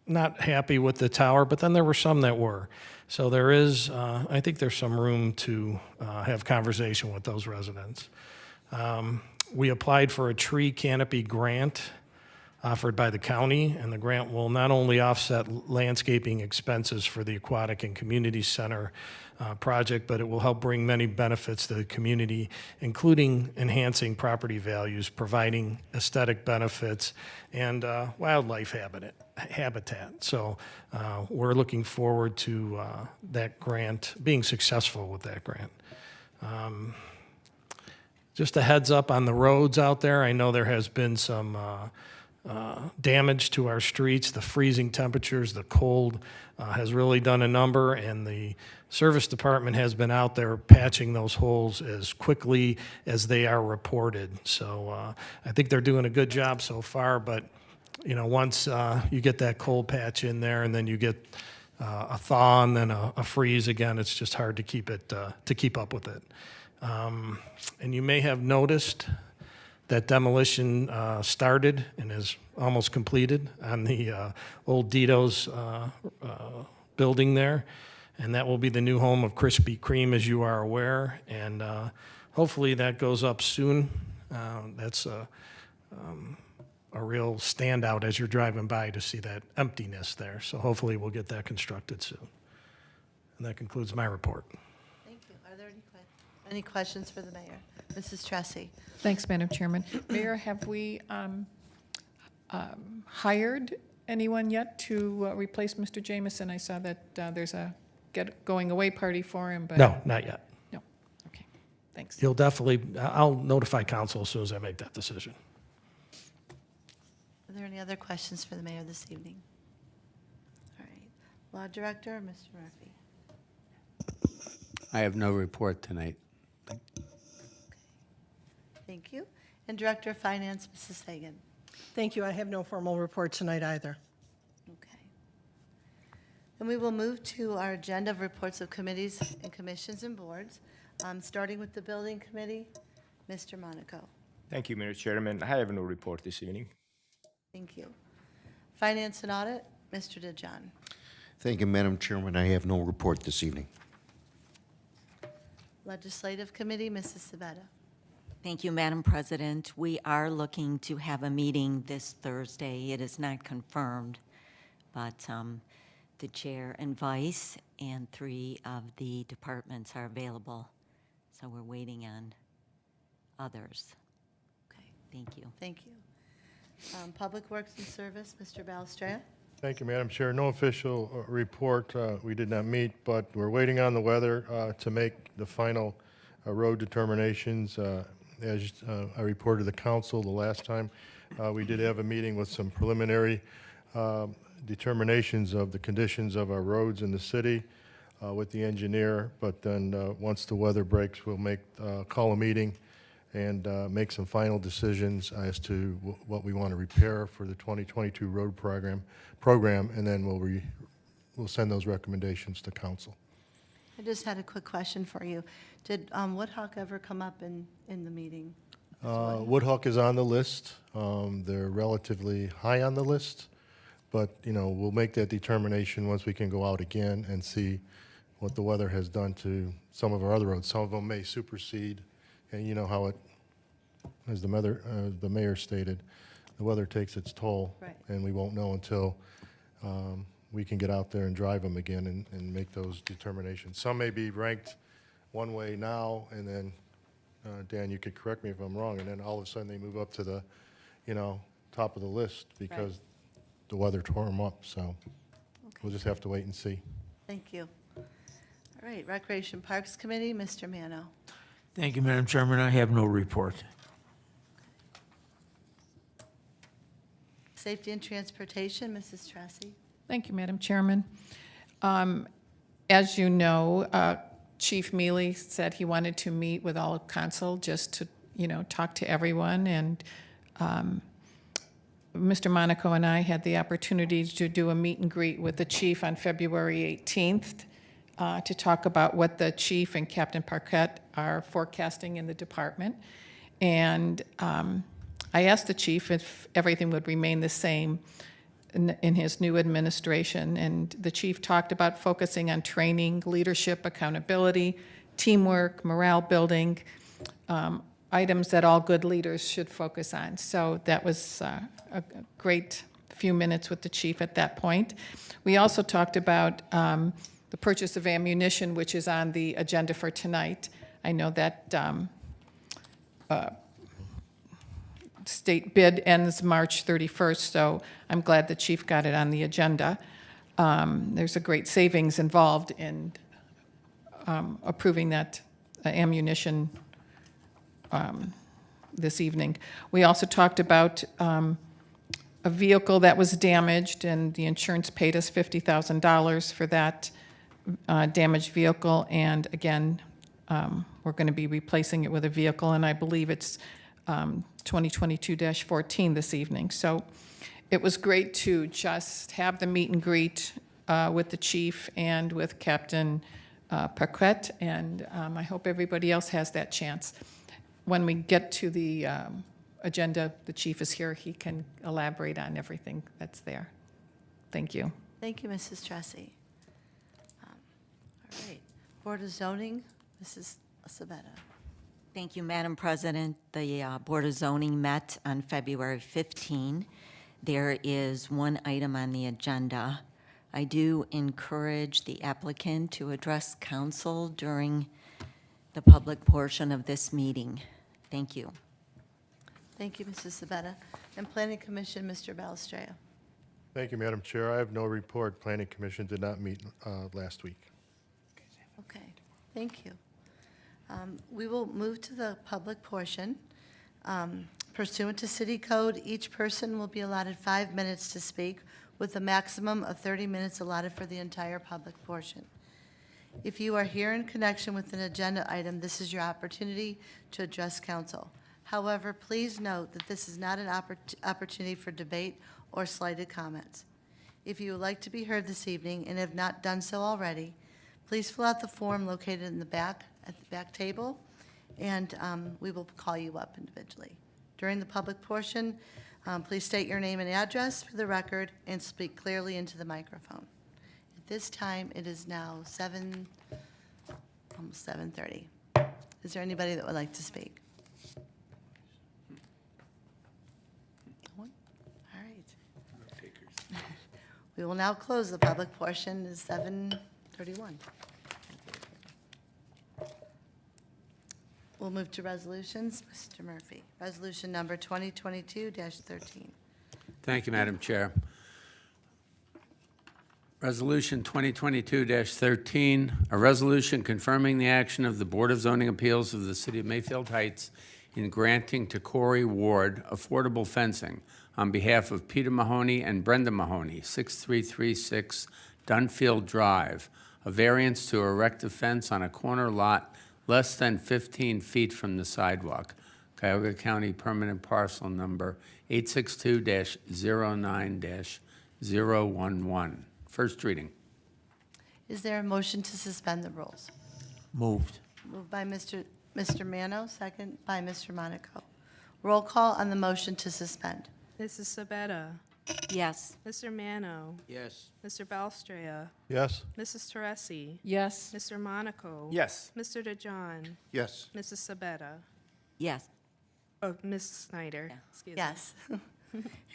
not happy with the tower, but then there were some that were. So there is, I think there's some room to have conversation with those residents. We applied for a tree canopy grant offered by the county, and the grant will not only offset landscaping expenses for the Aquatic and Community Center project, but it will help bring many benefits to the community, including enhancing property values, providing aesthetic benefits, and wildlife habitat. So we're looking forward to that grant, being successful with that grant. Just a heads up on the roads out there. I know there has been some damage to our streets. The freezing temperatures, the cold has really done a number, and the service department has been out there patching those holes as quickly as they are reported. So I think they're doing a good job so far, but you know, once you get that cold patch in there and then you get a thaw and then a freeze again, it's just hard to keep up with it. And you may have noticed that demolition started and is almost completed on the old Dito's building there. And that will be the new home of Krispy Kreme, as you are aware. And hopefully that goes up soon. That's a real standout as you're driving by to see that emptiness there. So hopefully we'll get that constructed soon. And that concludes my report. Thank you. Are there any questions for the mayor? Mrs. Tressi. Thanks, Madam Chairman. Mayor, have we hired anyone yet to replace Mr. Jamieson? I saw that there's a going away party for him, but. No, not yet. No, okay, thanks. He'll definitely, I'll notify council as soon as I make that decision. Are there any other questions for the mayor this evening? All right. Law Director, Mr. Murphy. I have no report tonight. Thank you. And Director of Finance, Mrs. Fagan. Thank you. I have no formal report tonight either. Okay. And we will move to our agenda of reports of committees and commissions and boards, starting with the Building Committee. Mr. Monaco. Thank you, Mr. Chairman. I have no report this evening. Thank you. Finance and Audit, Mr. DeJohn. Thank you, Madam Chairman. I have no report this evening. Legislative Committee, Mrs. Sabetta. Thank you, Madam President. We are looking to have a meeting this Thursday. It is not confirmed, but the chair and vice and 3 of the departments are available. So we're waiting on others. Okay, Thank you. thank you. Public Works and Service, Mr. Balestria. Thank you, Madam Chair. No official report. We did not meet, but we're waiting on the weather to make the final road determinations. As I reported to the council the last time, we did have a meeting with some preliminary determinations of the conditions of our roads in the city with the engineer. But then once the weather breaks, we'll call a meeting and make some final decisions as to what we want to repair for the 2022 road program, and then we'll send those recommendations to council. I just had a quick question for you. Did Woodhuck ever come up in the meeting? Woodhuck is on the list. They're relatively high on the list, but, you know, we'll make that determination once we can go out again and see what the weather has done to some of our other roads. Some of them may supersede, and you know how it, as the mayor stated, the weather takes its toll. Right. And we won't know until we can get out there and drive them again and make those determinations. Some may be ranked one way now, and then, Dan, you could correct me if I'm wrong, and then all of a sudden they move up to the, you know, top of the list because the weather tore them up. So we'll just have to wait and see. Thank you. All right, Recreation Parks Committee, Mr. Mano. Thank you, Madam Chairman. I have no report. Safety and Transportation, Mrs. Tressi. Thank you, Madam Chairman. As you know, Chief Mealy said he wanted to meet with all of council just to, you know, talk to everyone. And Mr. Monaco and I had the opportunity to do a meet and greet with the chief on February 18th to talk about what the chief and Captain Parquette are forecasting in the department. And I asked the chief if everything would remain the same. in his new administration. And the chief talked about focusing on training, leadership, accountability, teamwork, morale building, items that all good leaders should focus on. So that was a great few minutes with the chief at that point. We also talked about the purchase of ammunition, which is on the agenda for tonight. I know that state bid ends March 31st, so I'm glad the chief got it on the agenda. There's a great savings involved in approving that ammunition this evening. We also talked about a vehicle that was damaged, and the insurance paid us $50,000 for that damaged vehicle. And again, we're going to be replacing it with a vehicle, and I believe it's 2022-14 this evening. So it was great to just have the meet and greet with the chief and with Captain Paquette, and I hope everybody else has that chance. When we get to the agenda, the chief is here. He can elaborate on everything that's there. Thank you. Thank you, Mrs. Tressi. All right. Board of Zoning, Mrs. Sabetta. Thank you, Madam President. The Board of Zoning met on February 15. There is one item on the agenda. I do encourage the applicant to address council during the public portion of this meeting. Thank you. Thank you, Mrs. Sabetta. And Planning Commission, Mr. Balestrea. Thank you, Madam Chair. I have no report. Planning Commission did not meet last week. Okay, thank you. We will move to the public portion. Pursuant to City Code, each person will be allotted 5 minutes to speak, with a maximum of 30 minutes allotted for the entire public portion. If you are here in connection with an agenda item, this is your opportunity to address council. However, please note that this is not an opportunity for debate or slighted comments. If you would like to be heard this evening and have not done so already, please fill out the form located in the back, at the back table, and we will call you up individually. During the public portion, please state your name and address for the record and speak clearly into the microphone. At this time, it is now almost 7:30. Is there anybody that would like to speak? No one? All right. We will now close the public portion. It's 7:31. We'll move to resolutions. Mr. Murphy, resolution number 2022-13. Thank you, Madam Chair. Resolution 2022-13, a resolution confirming the action of the Board of Zoning Appeals of the City of Mayfield Heights in granting to Corey Ward affordable fencing on behalf of Peter Mahoney and Brenda Mahoney, 6336 Dunfield Drive, a variance to erect a fence on a corner lot less than 15 feet from the sidewalk. Cuyahoga County Permanent Parcel Number 862-09-011. First reading. Is there a motion to suspend the rules? Moved. Moved by Mr. Mano, second by Mr. Monaco. Roll call on the motion to suspend. Mrs. Sabetta. Yes. Mr. Mano. Yes. Mr. Balestrea. Yes? Mrs. Teresi. Yes. Mr. Monaco. Yes. Mr. DeJohn. Yes. Mrs. Sabetta. Yes. Oh, Ms. Snyder. Yeah. Excuse me. Yes.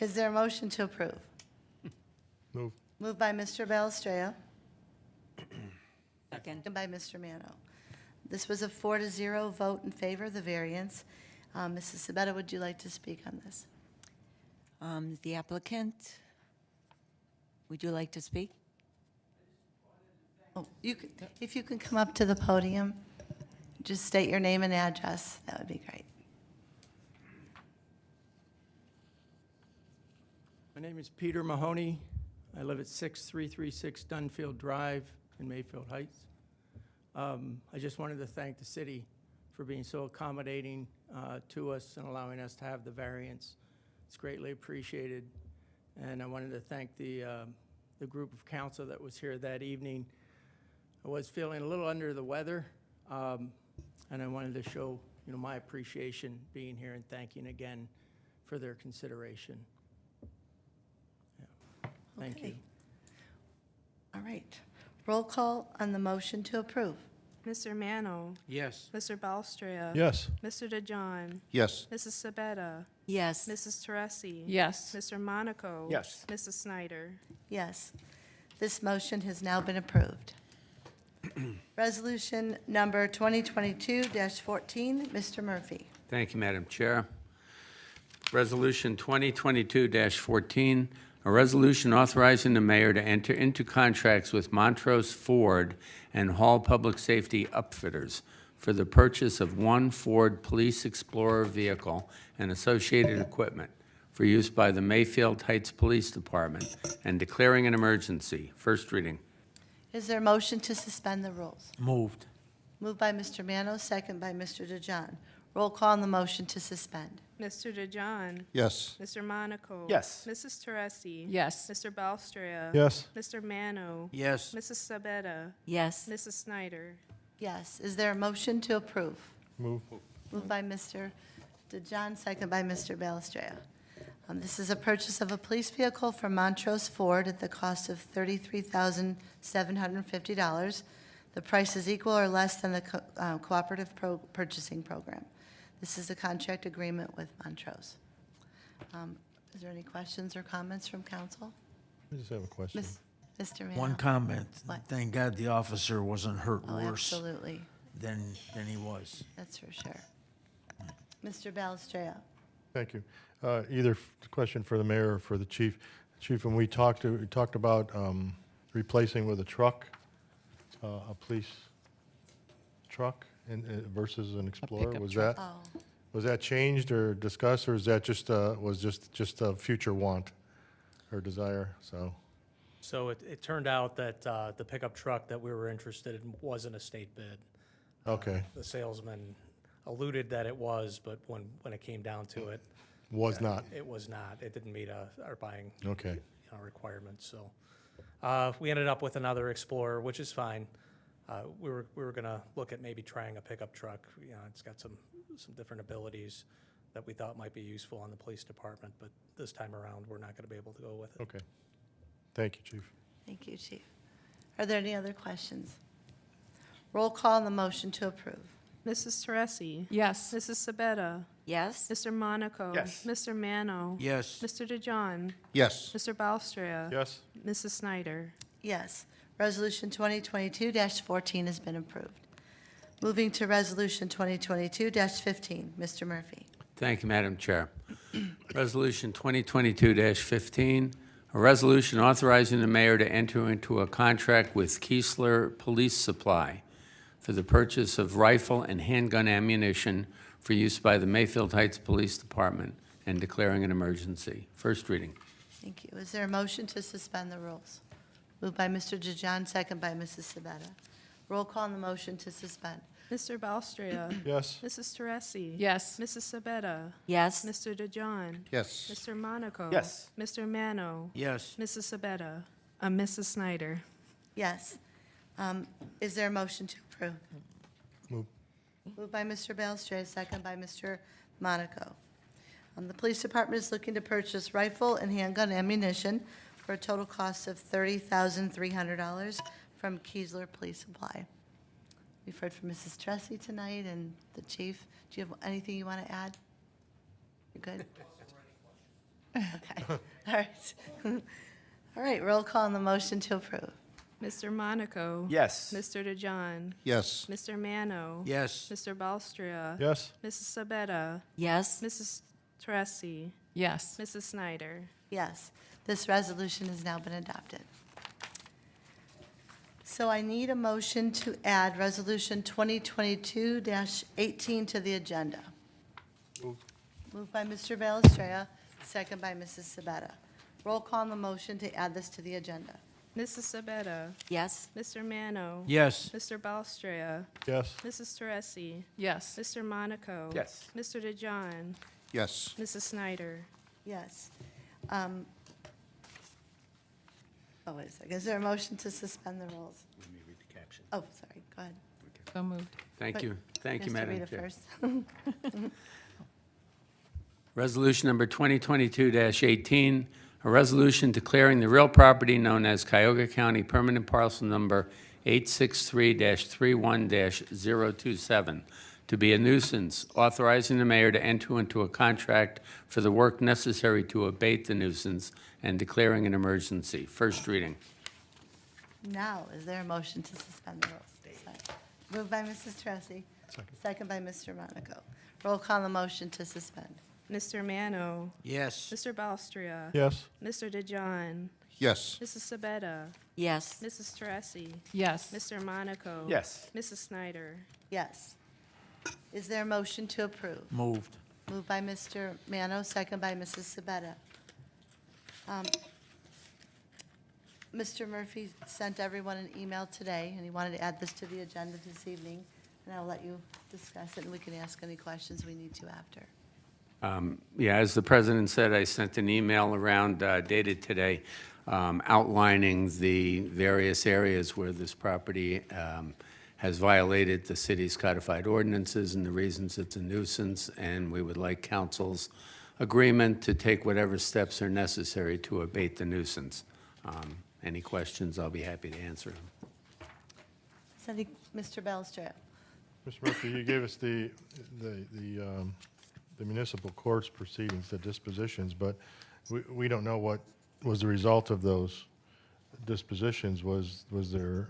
Is there a motion to approve? Move. Moved by Mr. Balestrea, Second. second by Mr. Mano. This was a 4-0 vote in favor of the variance. Mrs. Sabetta, would you like to speak on this? The applicant, would you like to speak? Oh, if you can come up to the podium, just state your name and address, that would be great. My name is Peter Mahoney. I live at 6336 Dunfield Drive in Mayfield Heights. I just wanted to thank the city for being so accommodating to us and allowing us to have the variance. It's greatly appreciated. And I wanted to thank the group of council that was here that evening. I was feeling a little under the weather, and I wanted to show my appreciation being here and thanking again for their consideration. Thank Okay. you. All right. Roll call on the motion to approve. Mr. Mano. Yes. Mr. Balstraya. Yes. Mr. DeJohn. Yes. Mrs. Sabetta. Yes. Mrs. Teresi. Yes. Mr. Monaco. Yes. Mrs. Snyder. Yes. This motion has now been approved. Resolution number 2022-14, Mr. Murphy. Thank you, Madam Chair. Resolution 2022-14, a resolution authorizing the mayor to enter into contracts with Montrose Ford and Hall Public Safety Upfitters for the purchase of one Ford Police Explorer vehicle and associated equipment for use by the Mayfield Heights Police Department and declaring an emergency. First reading. Is there a motion to suspend the rules? Moved. Moved by Mr. Mano, second by Mr. DeJohn. Roll call on the motion to suspend. Mr. DeJohn. Yes. Mr. Monaco. Yes. Mrs. Teresi. Yes. Mr. Balstraya. Yes. Mr. Mano. Yes. Mrs. Sabetta. Yes. Mrs. Snyder. Yes. Is there a motion to approve? Move. Moved by Mr. DeJohn, second by Mr. Balstraya. This is a purchase of a police vehicle from Montrose Ford at the cost of $33,750. The price is equal or less than the cooperative purchasing program. This is a contract agreement with Montrose. Is there any questions or comments from council? I just have a question. Mr. Mano? One comment. What? Thank God the officer wasn't hurt Oh, worse absolutely. than he was. That's for sure. Mr. Balstraya? Thank you. Either question for the mayor or for the chief. Chief, when we talked about replacing with a truck, a police truck versus an Explorer. pickup Oh, Was that changed or discussed, or is that just a future want or desire? So it turned out that the pickup truck that we were interested in wasn't a state bid. Okay, The salesman alluded that it was, but when it came down to it, was not. it was not. It didn't meet our buying Okay, requirements, so. We ended up with another Explorer, which is fine. We were gonna look at maybe trying a pickup truck. You know, it's got some different abilities that we thought might be useful on the police department, but this time around, we're not gonna be able to go with it. okay. Thank you, chief. thank you, chief. Are there any other questions? Roll call on the motion to approve. Mrs. Teresi. Yes. Mrs. Sabetta. Yes. Mr. Monaco. Yes. Mr. Mano. Yes. Mr. DeJohn. Yes. Mr. Balstraya. Yes. Mrs. Snyder. Yes. Resolution 2022-14 has been approved. Moving to Resolution 2022-15, Mr. Murphy. Thank you, Madam Chair. Resolution 2022-15, a resolution authorizing the mayor to enter into a contract with Keisler Police Supply for the purchase of rifle and handgun ammunition for use by the Mayfield Heights Police Department and declaring an emergency. First reading. Thank you. Is there a motion to suspend the rules? Moved by Mr. DeJohn, second by Mrs. Sabetta. Roll call on the motion to suspend. Mr. Balstraya. Yes. Mrs. Teresi. Yes. Mrs. Sabetta. Yes. Mr. DeJohn. Yes. Mr. Monaco. Yes. Mr. Mano. Yes. Mrs. Sabetta. Mrs. Snyder. Yes. Is there a motion to approve? Move. Moved by Mr. Balstraya, second by Mr. Monaco. The police department is looking to purchase rifle and handgun ammunition for a total cost of $30,300 from Keisler Police Supply. We've heard from Mrs. Tressi tonight and the chief. Do you have anything you want to add? You're good? Okay, all right. All right, roll call on the motion to approve. Mr. Monaco. Yes. Mr. DeJohn. Yes. Mr. Mano. Yes. Mr. Balstraya. Yes. Mrs. Sabetta. Yes. Mrs. Teresi. Yes. Mrs. Snyder. Yes, this resolution has now been adopted. So I need a motion to add Resolution 2022-18 to the agenda. Moved by Mr. Balstraya, second by Mrs. Sabetta. Roll call on the motion to add this to the agenda. Mrs. Sabetta. Yes. Mr. Mano. Yes. Mr. Balstraya. Yes. Mrs. Teresi. Yes. Mr. Monaco. Yes. Mr. DeJohn. Yes. Mrs. Snyder. Yes. Oh, wait a second. Is there a motion to suspend the rules? Let me read the caption. Oh, sorry, go ahead. So moved. Thank But you. Thank you, Mr. Madam Rita Chair. first. Resolution number 2022-18, A resolution declaring the real property known as Cuyahoga County Permanent Parcel Number 863-31-027 to be a nuisance, authorizing the mayor to enter into a contract for the work necessary to abate the nuisance and declaring an emergency. First reading. Now, is there a motion to suspend the rules? Moved by Mrs. Tressi. Second by Mr. Monaco. Roll call on the motion to suspend. Mr. Mano. Yes. Mr. Balstria. Yes. Mr. DeJohn. Yes. Mrs. Sabetta. Yes. Mrs. Teresi. Yes. Mr. Monaco. Yes. Mrs. Snyder. Yes. Is there a motion to approve? Moved. Moved by Mr. Mano, second by Mrs. Sabetta. Mr. Murphy sent everyone an email today, and he wanted to add this to the agenda this evening, and I'll let you discuss it, and we can ask any questions we need to after. Yeah, as the president said, I sent an email around dated today outlining the various areas where this property has violated the city's codified ordinances and the reasons it's a nuisance, and we would like council's agreement to take whatever steps are necessary to abate the nuisance. Any questions, I'll be happy to answer them. Mr. Belstrap. Mr. Murphy, you gave us the municipal court's proceedings, the dispositions, but we don't know what was the result of those dispositions. Was there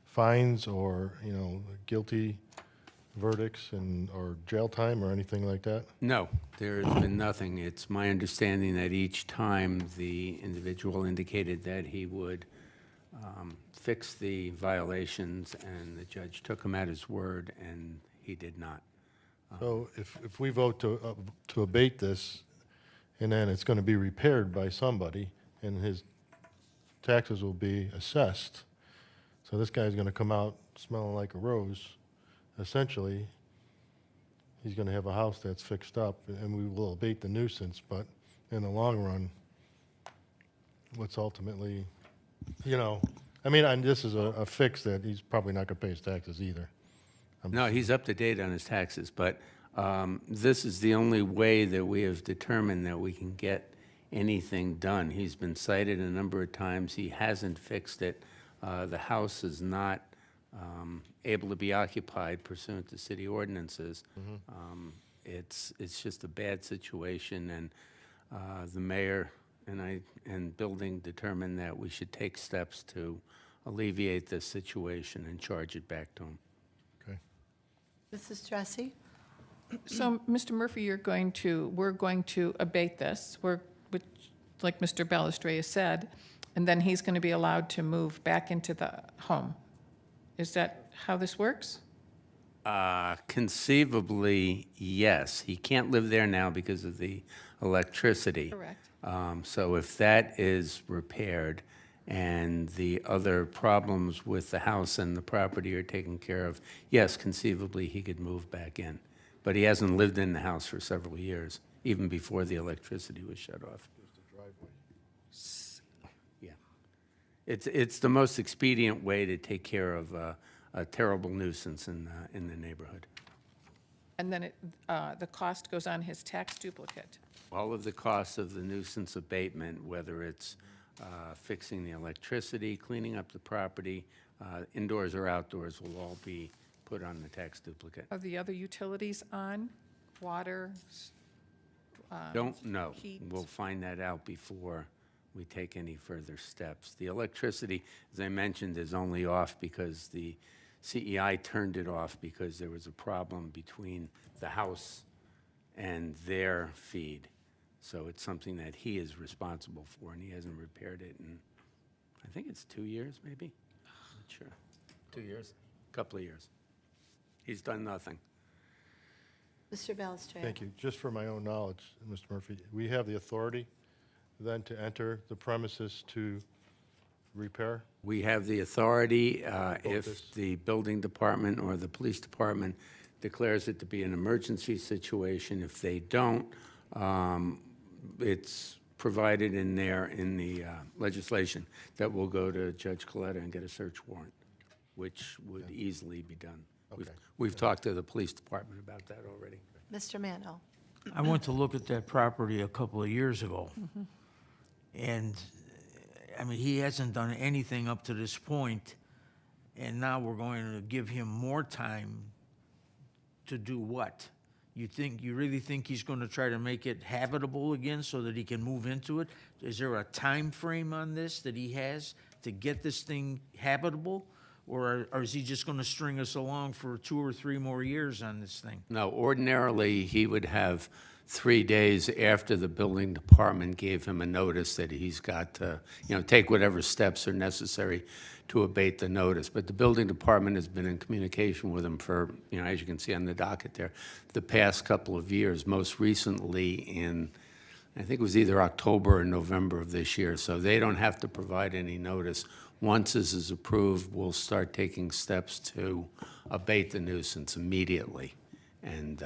fines or, guilty verdicts or jail time or anything like that? No, there has been nothing. It's my understanding that each time the individual indicated that he would fix the violations, and the judge took him at his word, and he did not. So if we vote to abate this, and then it's going to be repaired by somebody, and his taxes will be assessed, so this guy's going to come out smelling like a rose, essentially, he's going to have a house that's fixed up, and we will abate the nuisance, but in the long run, what's ultimately, this is a fix that he's probably not going to pay his taxes either. No, he's up to date on his taxes, but this is the only way that we have determined that we can get anything done. He's been cited a number of times. He hasn't fixed it. The house is not able to be occupied pursuant to city ordinances. It's just a bad situation, and the mayor and building determined that we should take steps to alleviate this situation and charge it back to him. Okay. Mrs. Tressi? So, Mr. Murphy, we're going to abate this, like Mr. Balestria said, and then he's going to be allowed to move back into the home. Is that how this works? Conceivably, yes. He can't live there now because of the electricity. Correct. So if that is repaired and the other problems with the house and the property are taken care of, yes, conceivably he could move back in. But he hasn't lived in the house for several years, even before the electricity was shut off. Yeah. It's the most expedient way to take care of a terrible nuisance in the neighborhood. And then the cost goes on his tax duplicate. All of the costs of the nuisance abatement, whether it's fixing the electricity, cleaning up the property, indoors or outdoors, will all be put on the tax duplicate. Are the other utilities on? Water? Don't know. heat? We'll find that out before we take any further steps. The electricity, as I mentioned, is only off because the CEI turned it off because there was a problem between the house and their feed. So it's something that he is responsible for, and he hasn't repaired it in, I think it's 2 years, maybe? Not sure. 2 years? Couple of years. He's done nothing. Mr. Belstrap. Thank you. Just for my own knowledge, Mr. Murphy, we have the authority then to enter the premises to repair? We have the authority, this. if the building department or the police department declares it to be an emergency situation. If they don't, it's provided in the legislation that will go to Judge Coletta and get a search warrant, which would easily be done. Okay. We've talked to the police department about that already. Mr. Mano. I went to look at that property a couple of years ago. And, I mean, he hasn't done anything up to this point, and now we're going to give him more time to do what? You really think he's gonna try to make it habitable again so that he can move into it? Is there a time frame on this that he has to get this thing habitable? Or is he just gonna string us along for 2 or 3 more years on this thing? No, ordinarily, he would have 3 days after the building department gave him a notice that he's got to, take whatever steps are necessary to abate the notice. But the building department has been in communication with him for, as you can see on the docket there, the past couple of years, most recently in, I think it was either October or November of this year. So they don't have to provide any notice. Once this is approved, we'll start taking steps to abate the nuisance immediately and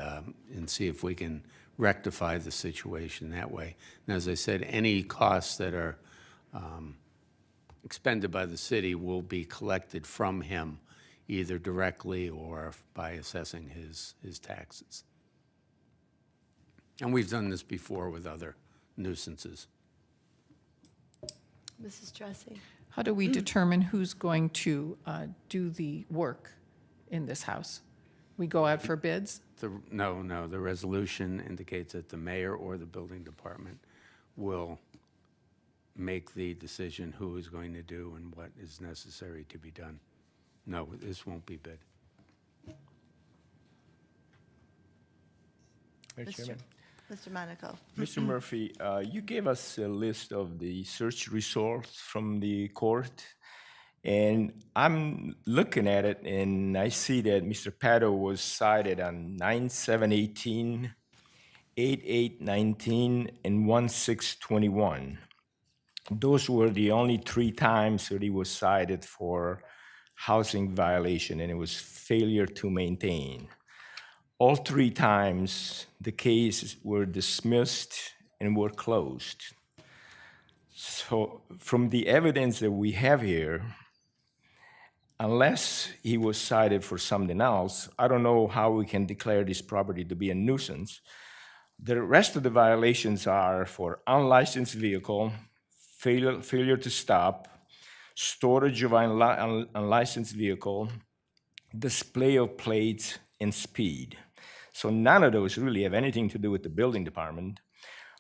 see if we can rectify the situation that way. And as I said, any costs that are expended by the city will be collected from him, either directly or by assessing his taxes. And we've done this before with other nuisances. Mrs. Dressy. How do we determine who's going to do the work in this house? We go out for bids? No, the resolution indicates that the mayor or the building department will make the decision who is going to do and what is necessary to be done. No, this won't be bid. Mr. Chairman. Mr. Monaco. Mr. Murphy, you gave us a list of the search results from the court, and I'm looking at it, and I see that Mr. Pato was cited on 9/7/18, 8/8/19, and 1/6/21. Those were the only 3 times that he was cited for housing violation, and it was failure to maintain. All 3 times, the cases were dismissed and were closed. So from the evidence that we have here, unless he was cited for something else, I don't know how we can declare this property to be a nuisance. The rest of the violations are for unlicensed vehicle, failure to stop, storage of unlicensed vehicle, display of plates, and speed. So none of those really have anything to do with the building department.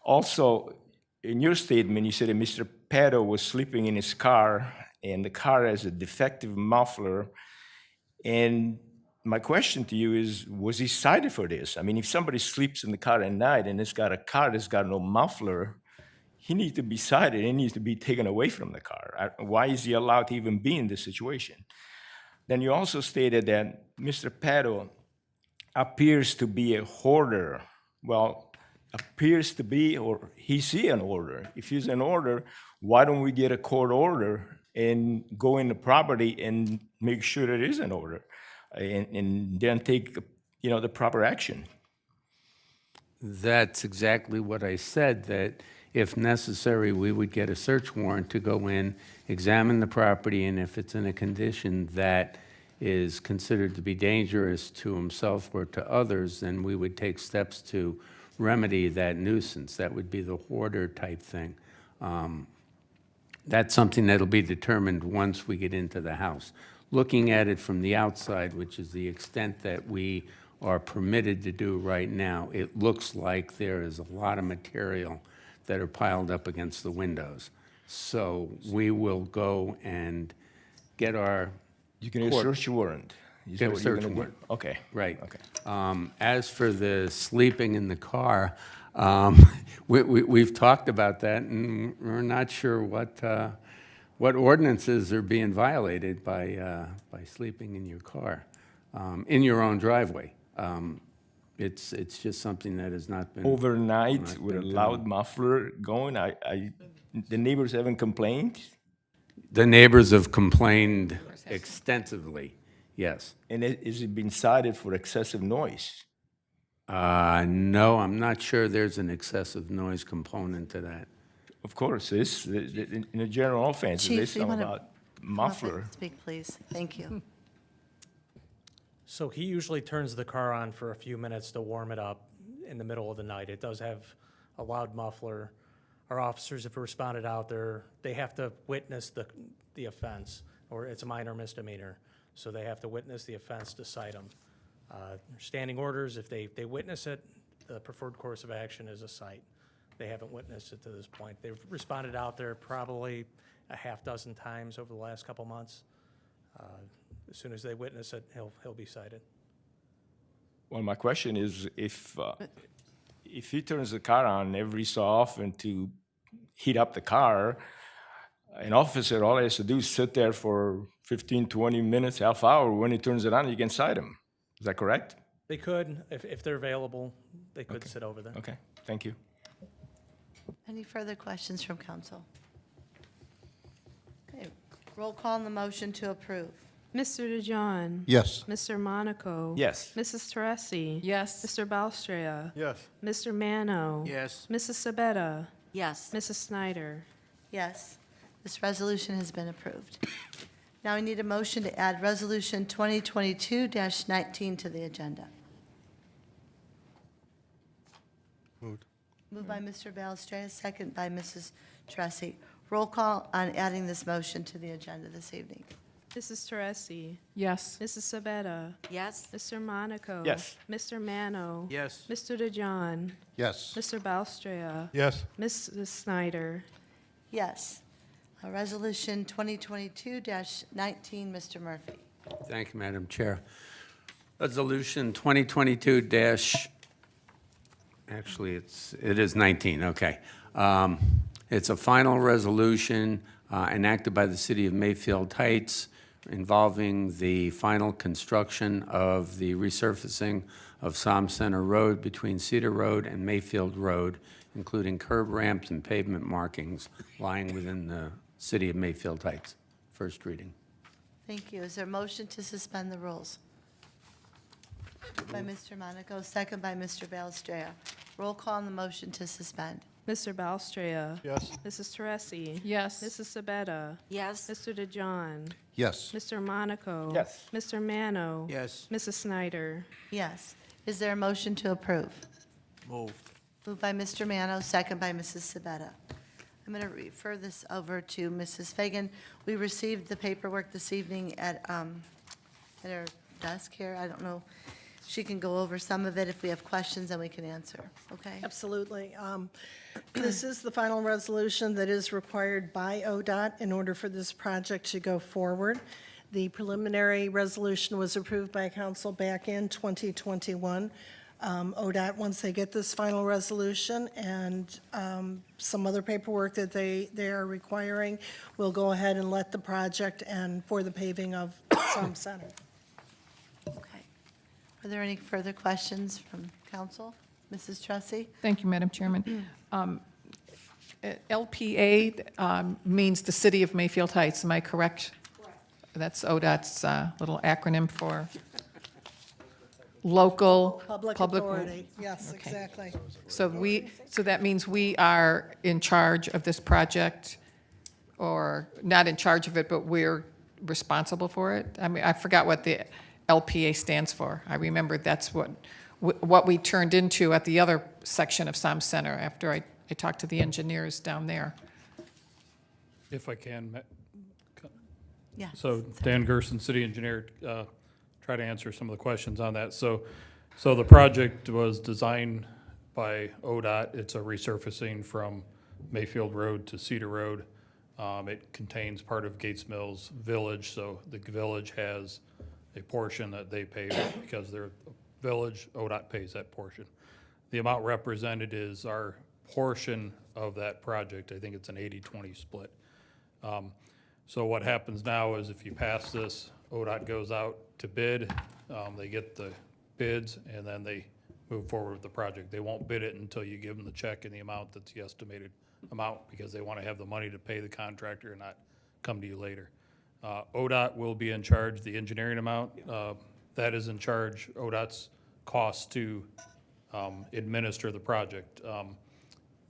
Also, in your statement, you said that Mr. Pato was sleeping in his car, and the car has a defective muffler. And my question to you is, was he cited for this? I mean, if somebody sleeps in the car at night and it's got a car that's got no muffler, he needs to be cited. He needs to be taken away from the car. Why is he allowed to even be in this situation? Then you also stated that Mr. Pato appears to be a hoarder. Well, appears to be, or he's an hoarder. If he's an hoarder, why don't we get a court order and go in the property and make sure that it is an order, and then take, the proper action? That's exactly what I said, that if necessary, we would get a search warrant to go in, examine the property, and if it's in a condition that is considered to be dangerous to himself or to others, then we would take steps to remedy that nuisance. That would be the hoarder type thing. That's something that'll be determined once we get into the house. Looking at it from the outside, which is the extent that we are permitted to do right now, it looks like there is a lot of material that are piled up against the windows. So we will go and get our You can get a court- search warrant. Is Get that a what you're search gonna do? warrant. Okay. Right. Okay. As for the sleeping in the car, we've talked about that, and we're not sure what ordinances are being violated by sleeping in your car, in your own driveway. It's just something that has not been. Overnight not with a been loud done. muffler going, the neighbors haven't complained? The neighbors have complained extensively, yes. And is it been cited for excessive noise? No, I'm not sure there's an excessive noise component to that. Of course, in the general offense, Chief, there's you something wanna about Come up muffler. and speak, please. Thank you. So he usually turns the car on for a few minutes to warm it up in the middle of the night. It does have a loud muffler. our officers have responded out there. They have to witness the offense, or it's a minor misdemeanor. So they have to witness the offense to cite them. Standing orders, if they witness it, the preferred course of action is a cite. They haven't witnessed it to this point. They've responded out there probably a half dozen times over the last couple months. As soon as they witness it, he'll be cited. Well, my question is, if he turns the car on every so often to heat up the car, an officer, all he has to do is sit there for 15, 20 minutes, half hour. When he turns it on, you can cite him. Is that correct? They could, if they're available, they could sit over there. Okay, thank you. Any further questions from council? Okay, roll call on the motion to approve. Mr. DeJohn? Yes. Mr. Monaco? Yes. Mrs. Teresi? Yes. Mr. Balstria? Yes. Mr. Mano? Yes. Mrs. Sabetta? Yes. Mrs. Snyder? Yes, this resolution has been approved. Now I need a motion to add Resolution 2022-19 to the agenda. Moved. Moved by Mr. Balestria, second by Mrs. Teresi. Roll call on adding this motion to the agenda this evening. Mrs. Teresi? Yes. Mrs. Sabetta? Yes. Mr. Monaco? Yes. Mr. Mano? Yes. Mr. DeJohn? Yes. Mr. Balstria? Yes. Mrs. Snyder? Yes. Resolution 2022-19, Mr. Murphy. Thank you, Madam Chair. Resolution 2022 actually, it is 19, okay. It's a final resolution enacted by the City of Mayfield Heights involving the final construction of the resurfacing of Som Center Road between Cedar Road and Mayfield Road, including curb ramps and pavement markings lying within the City of Mayfield Heights. First reading. Thank you. Is there a motion to suspend the rules? Moved by Mr. Monaco, second by Mr. Balestria. Roll call on the motion to suspend. Mr. Balstria? Yes. Mrs. Teresi? Yes. Mrs. Sabetta? Yes. Mr. DeJohn? Yes. Mr. Monaco? Yes. Mr. Mano? Yes. Mrs. Snyder? Yes. Is there a motion to approve? Moved. Moved by Mr. Mano, second by Mrs. Sabetta. I'm going to refer this over to Mrs. Fagan. We received the paperwork this evening at her desk here. I don't know. She can go over some of it. If we have questions, then we can answer. Okay? Absolutely. This is the final resolution that is required by ODOT in order for this project to go forward. The preliminary resolution was approved by council back in 2021. ODOT, once they get this final resolution and some other paperwork that they are requiring, will go ahead and let the project and for the paving of Som Center. Okay. Are there any further questions from council? Mrs. Tressi? Thank you, Madam Chairman. LPA means the City of Mayfield Heights, am I correct? Correct. That's ODOT's little acronym for local. Public authority, yes, Okay. exactly. So that means we are in charge of this project, or not in charge of it, but we're responsible for it? I mean, I forgot what the LPA stands for. I remember that's what we turned into at the other section of Som Center after I talked to the engineers down there. If I can, Yeah. so Dan Gerson, city engineer, try to answer some of the questions on that. So the project was designed by ODOT. It's a resurfacing from Mayfield Road to Cedar Road. It contains part of Gates Mills Village, so the village has a portion that they pay because they're a village, ODOT pays that portion. The amount represented is our portion of that project. I think it's an 80-20 split. So what happens now is if you pass this, ODOT goes out to bid, they get the bids, and then they move forward with the project. They won't bid it until you give them the check and the amount that's the estimated amount, because they want to have the money to pay the contractor and not come to you later. ODOT will be in charge, the engineering amount, that is in charge, ODOT's cost to administer the project.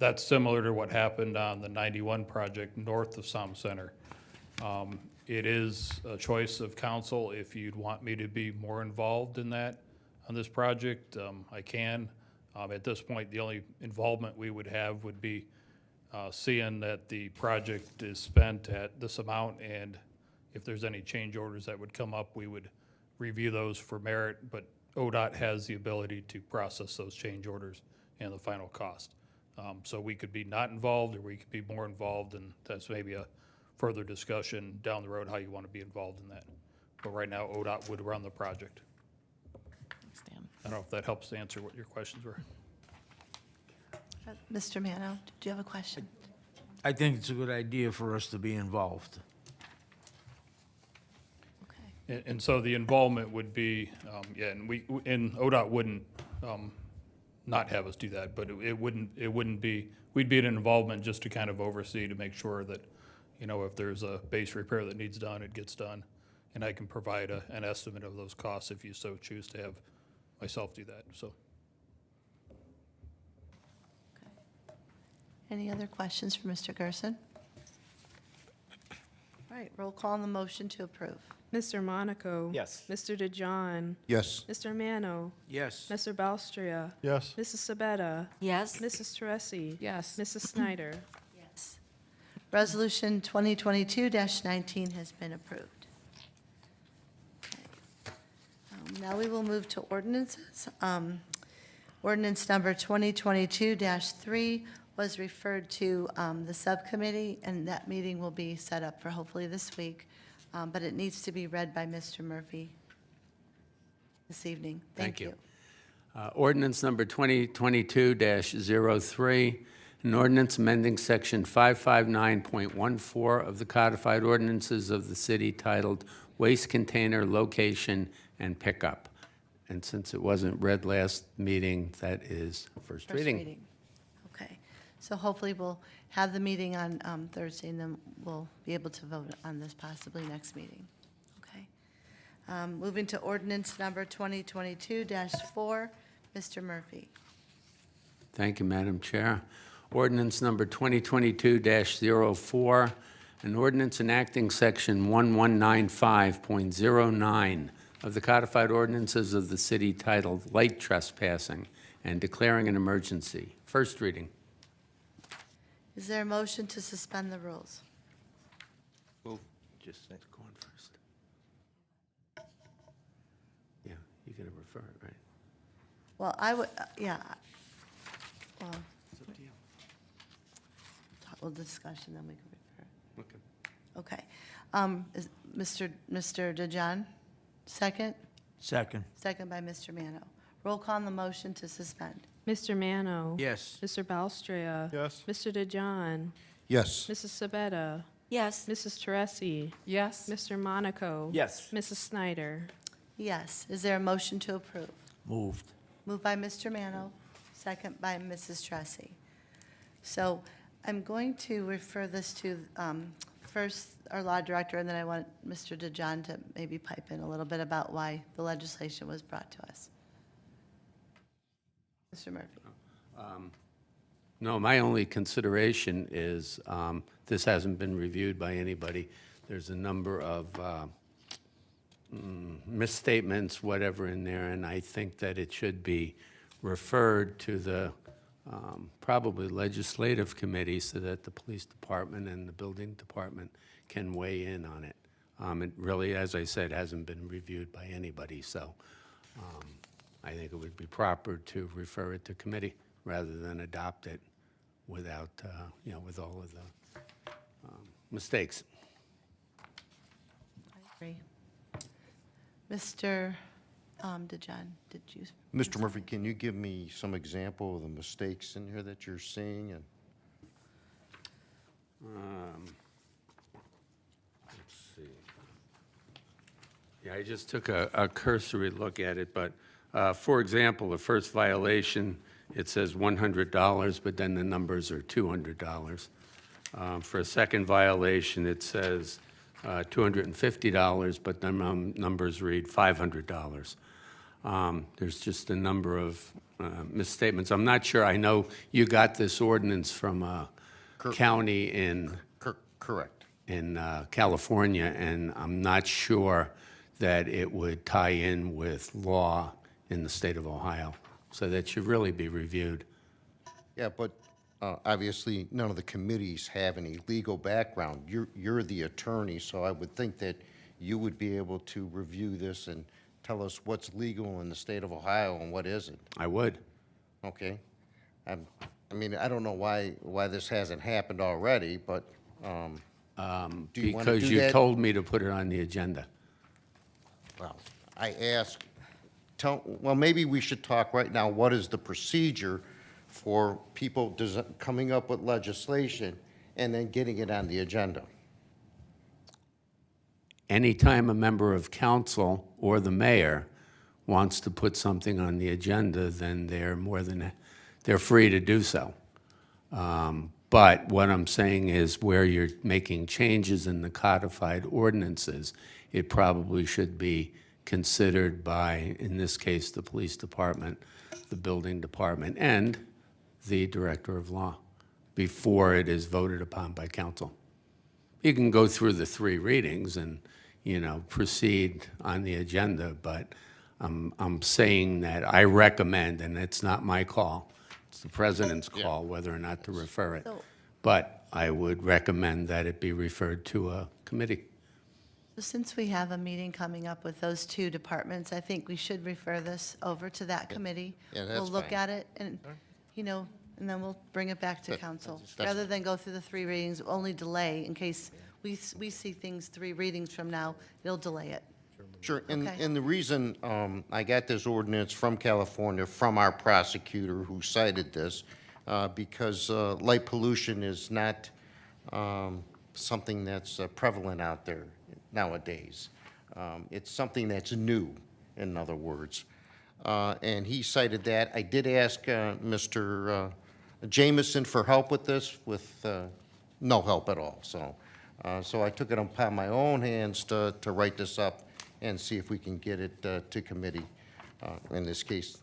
That's similar to what happened on the 91 project north of Som Center. It is a choice of council if you'd want me to be more involved in that on this project. I can. At this point, the only involvement we would have would be seeing that the project is spent at this amount, and if there's any change orders that would come up, we would review those for merit, but ODOT has the ability to process those change orders and the final cost. So we could be not involved, or we could be more involved, and that's maybe a further discussion down the road, how you want to be involved in that. But right now, ODOT would run the project. Stan. I don't know if that helps to answer what your questions were. Mr. Mano, did you have a question? I think it's a good idea for us to be involved. Okay. And so the involvement would be, and ODOT wouldn't, not have us do that, but it wouldn't be, we'd be an involvement just to kind of oversee to make sure that, if there's a base repair that needs done, it gets done. And I can provide an estimate of those costs if you so choose to have myself do that, so. Any other questions for Mr. Gerson? All right, roll call on the motion to approve. Mr. Monaco. Yes. Mr. DeJohn. Yes. Mr. Mano. Yes. Mr. Balstria. Yes. Mrs. Sabetta. Yes? Mrs. Teresi. Yes. Mrs. Snyder. Yes. Resolution 2022-19 has been approved. Okay. Now we will move to ordinances. Ordinance number 2022-3 was referred to the subcommittee, and that meeting will be set up for hopefully this week, but it needs to be read by Mr. Murphy this evening. Thank you. Ordinance number 2022-03, an ordinance amending section 559.14 of the codified ordinances of the city titled Waste Container Location and Pickup. And since it wasn't read last meeting, that is first reading. Okay, so hopefully we'll have the meeting on Thursday, and then we'll be able to vote on this possibly next meeting. Okay. Moving to ordinance number 2022-4, Mr. Murphy. Thank you, Madam Chair. Ordinance number 2022-04, an ordinance enacting section 1195.09 of the codified ordinances of the city titled Light Trespassing and declaring an emergency. First reading. Is there a motion to suspend the rules? Just go on first. Yeah, you're going to refer it, right? Well, I would, yeah. Well, It's up to you. we'll discussion, then we can refer. Okay. Okay. Is Mr. DeJohn, second? Second. Second by Mr. Mano. Roll call on the motion to suspend. Mr. Mano. Yes. Mr. Balstria. Yes. Mr. DeJohn. Yes. Mrs. Sabetta. Yes? Mrs. Teresi. Yes. Mr. Monaco. Yes. Mrs. Snyder. Yes. Is there a motion to approve? Moved. Moved by Mr. Mano, second by Mrs. Tressi. So I'm going to refer this to first our law director, and then I want Mr. DeJohn to maybe pipe in a little bit about why the legislation was brought to us. Mr. Murphy. No, my only consideration is this hasn't been reviewed by anybody. There's a number of misstatements, whatever in there, and I think that it should be referred to the probably legislative committee so that the police department and the building department can weigh in on it. It really, as I said, hasn't been reviewed by anybody, so I think it would be proper to refer it to committee rather than adopt it without, with all of the mistakes. I agree. Mr. DeJohn, did you? Mr. Murphy, can you give me some example of the mistakes in here that you're seeing? And Let's see. Yeah, I just took a cursory look at it, but for example, the first violation, it says $100, but then the numbers are $200. For a second violation, it says $250, but the numbers read $500. There's just a number of misstatements. I'm not sure. I know you got this ordinance from a county in correct. in California, and I'm not sure that it would tie in with law in the state of Ohio. So that should really be reviewed. Yeah, but obviously, none of the committees have any legal background. You're the attorney, so I would think that you would be able to review this and tell us what's legal in the state of Ohio and what isn't. I would. Okay? I mean, I don't know why this hasn't happened already, but do you want to Because do you that? told me to put it on the agenda. Well, I asked, well, maybe we should talk right now, what is the procedure for people coming up with legislation and then getting it on the agenda? Anytime a member of council or the mayor wants to put something on the agenda, then they're free to do so. But what I'm saying is where you're making changes in the codified ordinances, it probably should be considered by, in this case, the police department, the building department, and the director of law before it is voted upon by council. You can go through the 3 readings and, proceed on the agenda, but I'm saying that I recommend, and it's not my call, it's the president's call whether or not to refer it. So- But I would recommend that it be referred to a committee. So since we have a meeting coming up with those 2 departments, I think we should refer this over to that committee. Yeah, that's We'll look fine. at it and, and then we'll bring it back to council. that's Rather than go through the 3 readings, only delay in case we see things 3 readings from now, it'll delay it. Sure, Okay. and the reason I got this ordinance from California, from our prosecutor who cited this, because light pollution is not something that's prevalent out there nowadays. It's something that's new, in other words. And he cited that. I did ask Mr. Jameson for help with this, with no help at all. So I took it upon my own hands to write this up and see if we can get it to committee. In this case,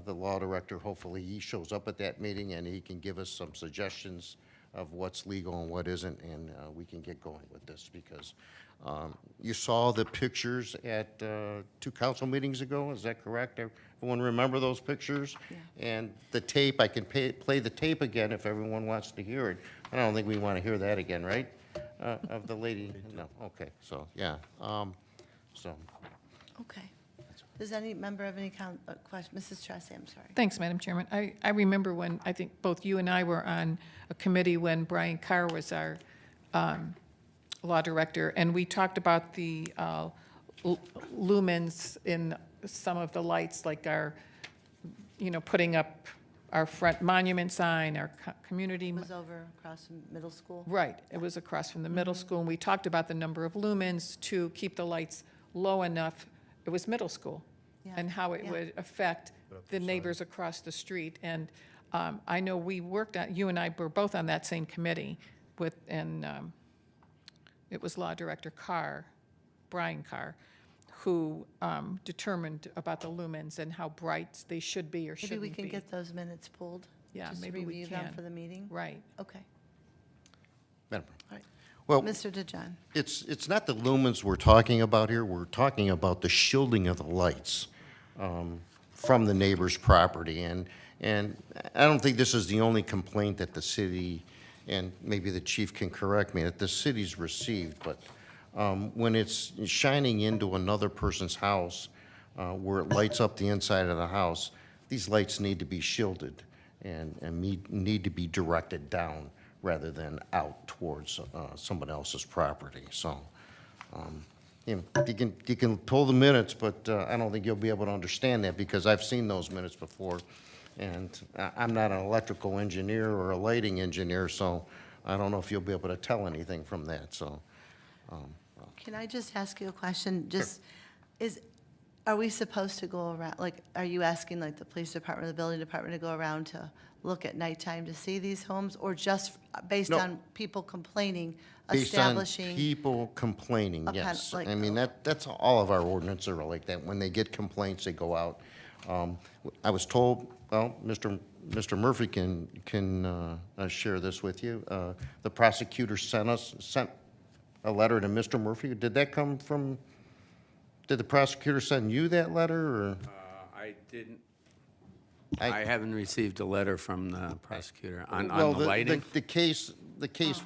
the law director, hopefully he shows up at that meeting and he can give us some suggestions of what's legal and what isn't, and we can get going with this, because you saw the pictures at 2 council meetings ago, is that correct? Everyone remember those pictures? Yeah. And the tape, I can play the tape again if everyone wants to hear it. I don't think we want to hear that again, right? Of the lady, no, okay, so, yeah. Okay. Does any member have any question? Mrs. Tracy, I'm sorry. Thanks, Madam Chairman. I remember when, I think both you and I were on a committee when Brian Carr was our law director, and we talked about the lumens in some of the lights, like our, putting up our front monument sign, our community. It was over across from middle school? Right, it was across from the middle school, and we talked about the number of lumens to keep the lights low enough. It was middle school, Yeah, and how it yeah. would affect the neighbors across the street. And I know we worked on, you and I were both on that same committee with, and it was Law Director Carr, Brian Carr, who determined about the lumens and how bright they should be or Maybe shouldn't be. we can get those minutes pulled? Yeah, just to maybe we review them can. for the meeting? Right. Okay. Madam All right. Well, Mr. DeJohn? it's not the lumens we're talking about here, we're talking about the shielding of the lights from the neighbor's property. And I don't think this is the only complaint that the city, and maybe the chief can correct me, that the city's received, but when it's shining into another person's house, where it lights up the inside of the house, these lights need to be shielded and need to be directed down rather than out towards someone else's property. So, you can pull the minutes, but I don't think you'll be able to understand that, because I've seen those minutes before, and I'm not an electrical engineer or a lighting engineer, so I don't know if you'll be able to tell anything from that, so. Can I just ask you a question? Just, are we supposed to go around, like, are you asking like the police department, or the building department to go around to look at nighttime to see these homes? Or just based No. on people complaining, Based on establishing? people complaining, Upon, yes. like, I mean, that's all of our ordinances are like that. When they get complaints, they go out. I was told, well, Mr. Murphy can share this with you. The prosecutor sent a letter to Mr. Murphy. Did that come from, did the prosecutor send you that letter, or? I didn't, I haven't received a letter from the prosecutor on Well, the lighting. The case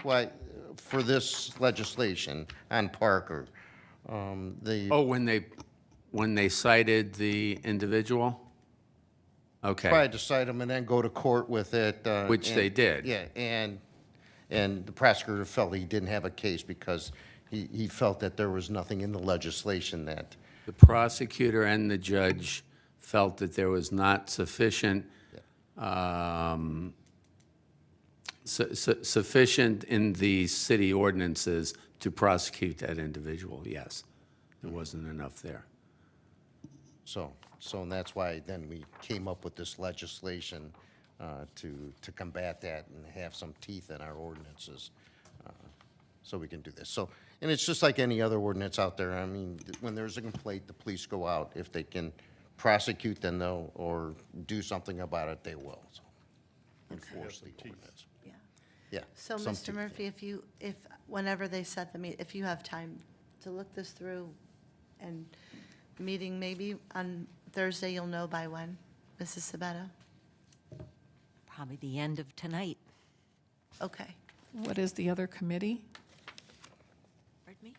why, for this legislation on Parker, the. Oh, when they cited the individual? Okay, Tried to cite him and then go to court with it. Which and- they did. Yeah, and the prosecutor felt he didn't have a case because he felt that there was nothing in the legislation that, the prosecutor and the judge felt that there was not sufficient, sufficient in the city ordinances to prosecute that individual, yes. There wasn't enough there. so and that's why then we came up with this legislation to combat that and have some teeth in our ordinances, so we can do this. So, and it's just like any other ordinance out there. I mean, when there's a complaint, the police go out. If they can prosecute, then they'll, or do something about it, they will. So enforce the ordinance. Yeah. Yeah. So, some Mr. teeth. Murphy, if whenever they set the meet, if you have time to look this through and meeting maybe on Thursday, you'll know by when, Mrs. Sabetta? Probably the end of tonight. Okay. What is the other committee? Pardon me?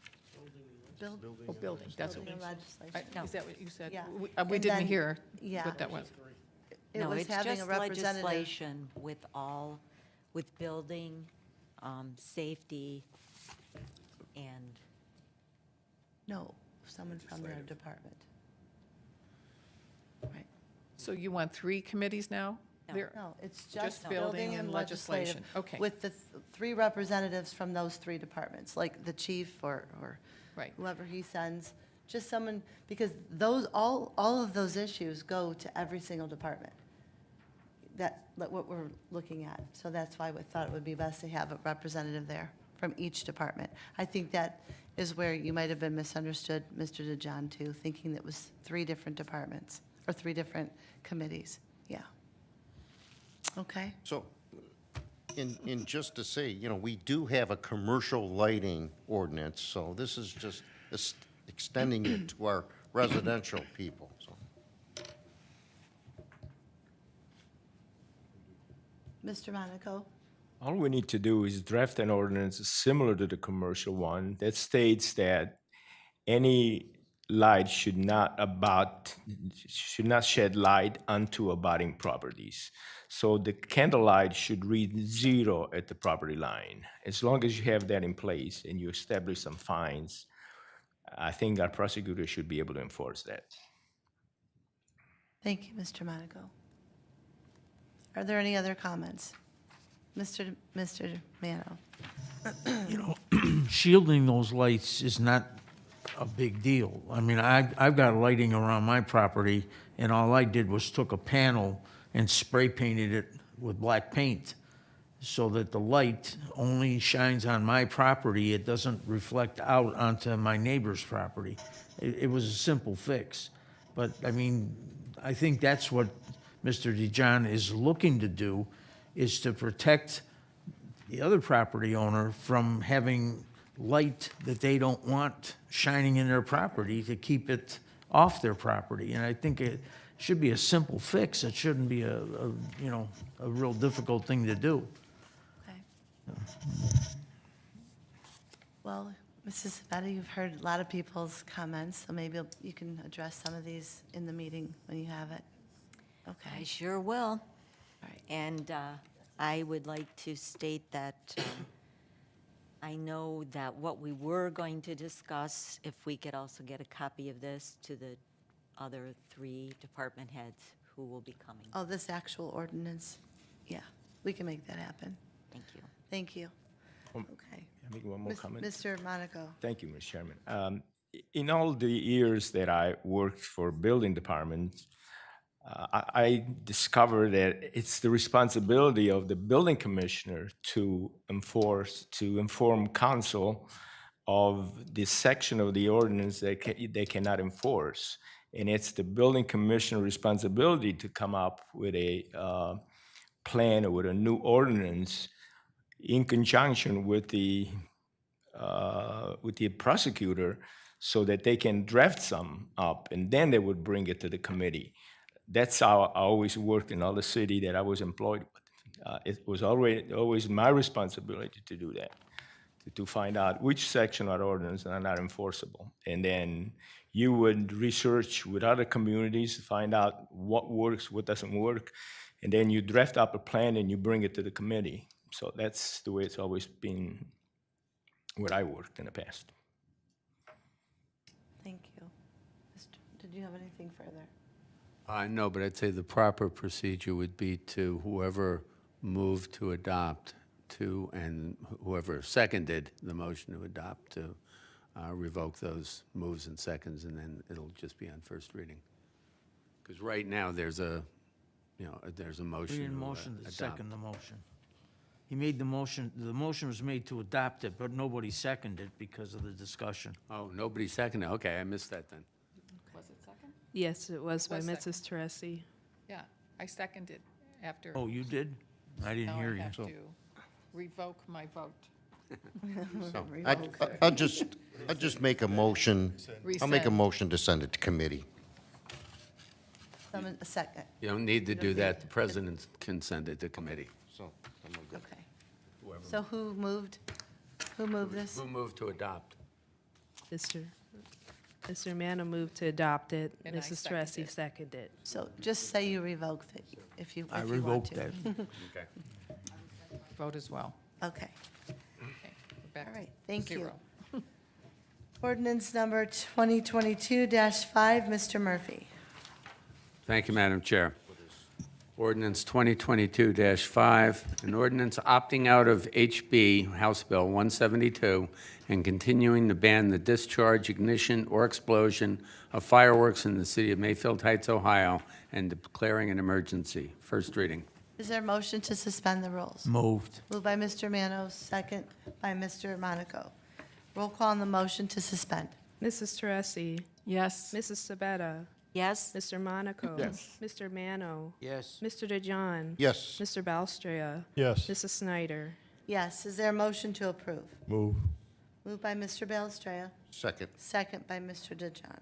Oh, building, that's what, Building and legislation. is that what you said? Yeah. We And didn't then- hear yeah. what that was. It No, was it's having a just representative. legislation with building, safety, and No, someone from their department. Right. So you want 3 committees now? No. There- No, it's Just just building building and and legislative. legislation. Okay. With the 3 representatives from those 3 departments, like the chief or Right. whoever he sends, just someone, because those, all of those issues go to every single department. What we're looking at. So that's why we thought it would be best to have a representative there from each department. I think that is where you might have been misunderstood, Mr. DeJohn, too, thinking that was 3 different departments, or 3 different committees. Yeah. Okay. So, in just to say, we do have a commercial lighting ordinance, so this is just extending it to our residential people, so. Mr. Monaco? All we need to do is draft an ordinance similar to the commercial one that states that any light should not shed light onto abutting properties. So the candlelight should read 0 at the property line. As long as you have that in place and you establish some fines, I think our prosecutor should be able to enforce that. Thank you, Mr. Monaco. Are there any other comments? Mr. Mano? Shielding those lights is not a big deal. I mean, I've got lighting around my property, and all I did was took a panel and spray painted it with black paint so that the light only shines on my property. It doesn't reflect out onto my neighbor's property. It was a simple fix. But, I mean, I think that's what Mr. DeJohn is looking to do, is to protect the other property owner from having light that they don't want shining in their property to keep it off their property. And I think it should be a simple fix. It shouldn't be a real difficult thing to do. Okay. Well, Mrs. Sabetta, you've heard a lot of people's comments, so maybe you can address some of these in the meeting when you have it. I Okay. sure will. All right. And I would like to state that I know that what we were going to discuss, if we could also get a copy of this to the other 3 department heads who will be coming. Oh, this actual ordinance? Yeah, we can make that happen. Thank you. Thank you. Okay. Can I make one more comment? Mr. Monaco? Thank you, Mr. Chairman. In all the years that I worked for building departments, I discovered that it's the responsibility of the building commissioner to inform council of the section of the ordinance that they cannot enforce. And it's the building commissioner responsibility to come up with a plan or with a new ordinance in conjunction with the prosecutor, so that they can draft some up, and then they would bring it to the committee. that's how I always worked in all the city that I was employed with. It was always my responsibility to do that, to find out which section of ordinance are not enforceable. And then you would research with other communities to find out what works, what doesn't work, and then you draft up a plan and you bring it to the committee. So that's the way it's always been where I worked in the past. Thank you. Did you have anything further? No, but I'd say the proper procedure would be to whoever moved to adopt to, and whoever seconded the motion to adopt to revoke those moves and seconds, and then it'll just be on first reading. Because right now, there's a motion We didn't to motion to adopt. second the motion. He made the motion was made to adopt it, but nobody seconded because of the discussion. Oh, nobody seconded, okay, I missed that then. Was it second? Yes, it was by Was Mrs. Teresi. Yeah, I seconded after. Oh, you did? I didn't Now hear I you. have to revoke my vote. I'll just make a motion. I'll make a Rescind. motion to send it to committee. A second. You don't need to do that, the president can send it to committee. So, Okay. So who moved this? Who moved to adopt? Mr. Manna moved to adopt it. And I Mrs. seconded Teresi it. seconded. So just say you revoked it, if you I want revoked to. that. Okay. Vote as well. Okay, Okay, we're back all to right, thank you. 0. Ordinance number 2022-5, Mr. Murphy. Thank you, Madam Chair. Ordinance 2022-5, an ordinance opting out of HB, House Bill 172, and continuing to ban the discharge, ignition, or explosion of fireworks in the city of Mayfield Heights, Ohio, and declaring an emergency. First reading. Is there a motion to suspend the rules? Moved. Moved by Mr. Manos, second by Mr. Monaco. Roll call on the motion to suspend. Mrs. Teresi. Yes. Mrs. Sabetta. Yes? Mr. Monaco. Yes. Mr. Mano. Yes. Mr. DeJohn. yes, Mr. Balstria. Yes. Mrs. Snyder. Yes, is there a motion to approve? Move. Moved by Mr. Belstraya, second. second by Mr. DeJohn.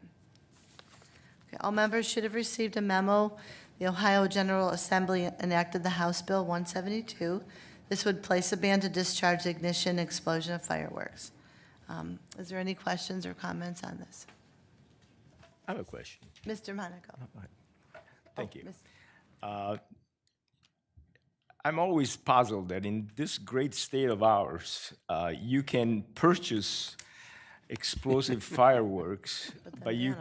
Okay, all members should have received a memo. The Ohio General Assembly enacted the House Bill 172. This would place a ban to discharge, ignition, explosion of fireworks. Is there any questions or comments on this? I have a question. Mr. Monaco. Thank you. Miss- I'm always puzzled that in this great state of ours, you can purchase explosive fireworks, but you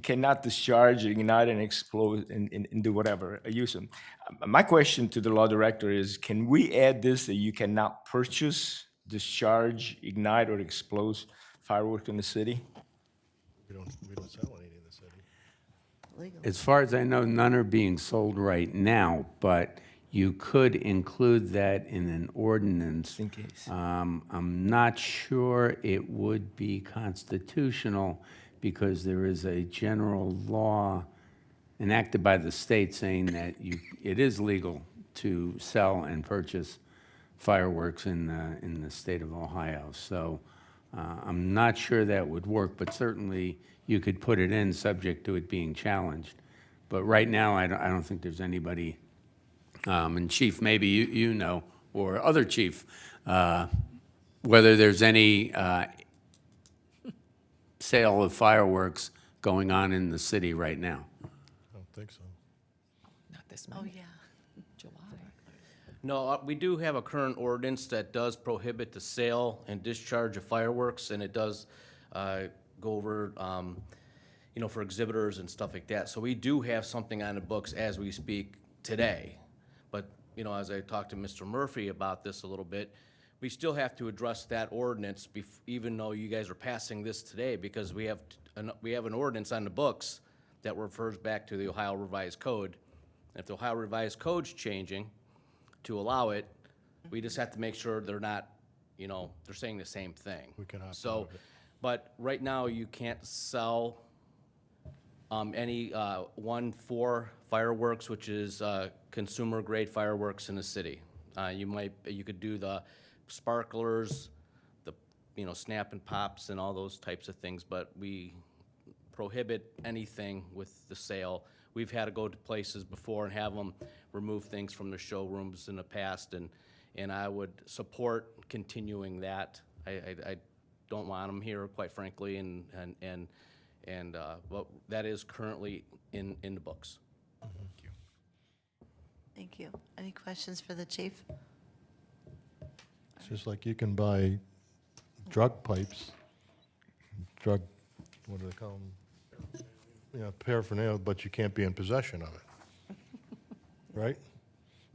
cannot discharge, ignite, and explode and do whatever, use them. My question to the law director is, can we add this that you cannot purchase, discharge, ignite, or explode fireworks in the city? We don't sell any in the city. Legal. As far as I know, none are being sold right now, but you could include that in an ordinance. In case. I'm not sure it would be constitutional because there is a general law enacted by the state saying that it is legal to sell and purchase fireworks in the state of Ohio. So I'm not sure that would work, but certainly you could put it in subject to it being challenged. But right now, I don't think there's anybody, and Chief, maybe you know, or other chief, whether there's any sale of fireworks going on in the city right now. I don't think so. Not this Oh, month, yeah. July. No, we do have a current ordinance that does prohibit the sale and discharge of fireworks, and it does go over, for exhibitors and stuff like that. So we do have something on the books as we speak today. But, as I talked to Mr. Murphy about this a little bit, we still have to address that ordinance, even though you guys are passing this today, because we have an ordinance on the books that refers back to the Ohio Revised Code. And if the Ohio Revised Code's changing to allow it, we just have to make sure they're not, they're saying the same thing. We can opt out So, of it. but right now, you can't sell any 1-4 fireworks, which is consumer-grade fireworks in the city. You could do the sparklers, the, snap and pops and all those types of things, but we prohibit anything with the sale. We've had to go to places before and have them remove things from the showrooms in the past, and I would support continuing that. I don't want them here, quite frankly, but that is currently in the books. Thank you. Any questions for the chief? It's just like you can buy drug pipes, what do they call them? You know, paraphernalia, but you can't be in possession of it, right?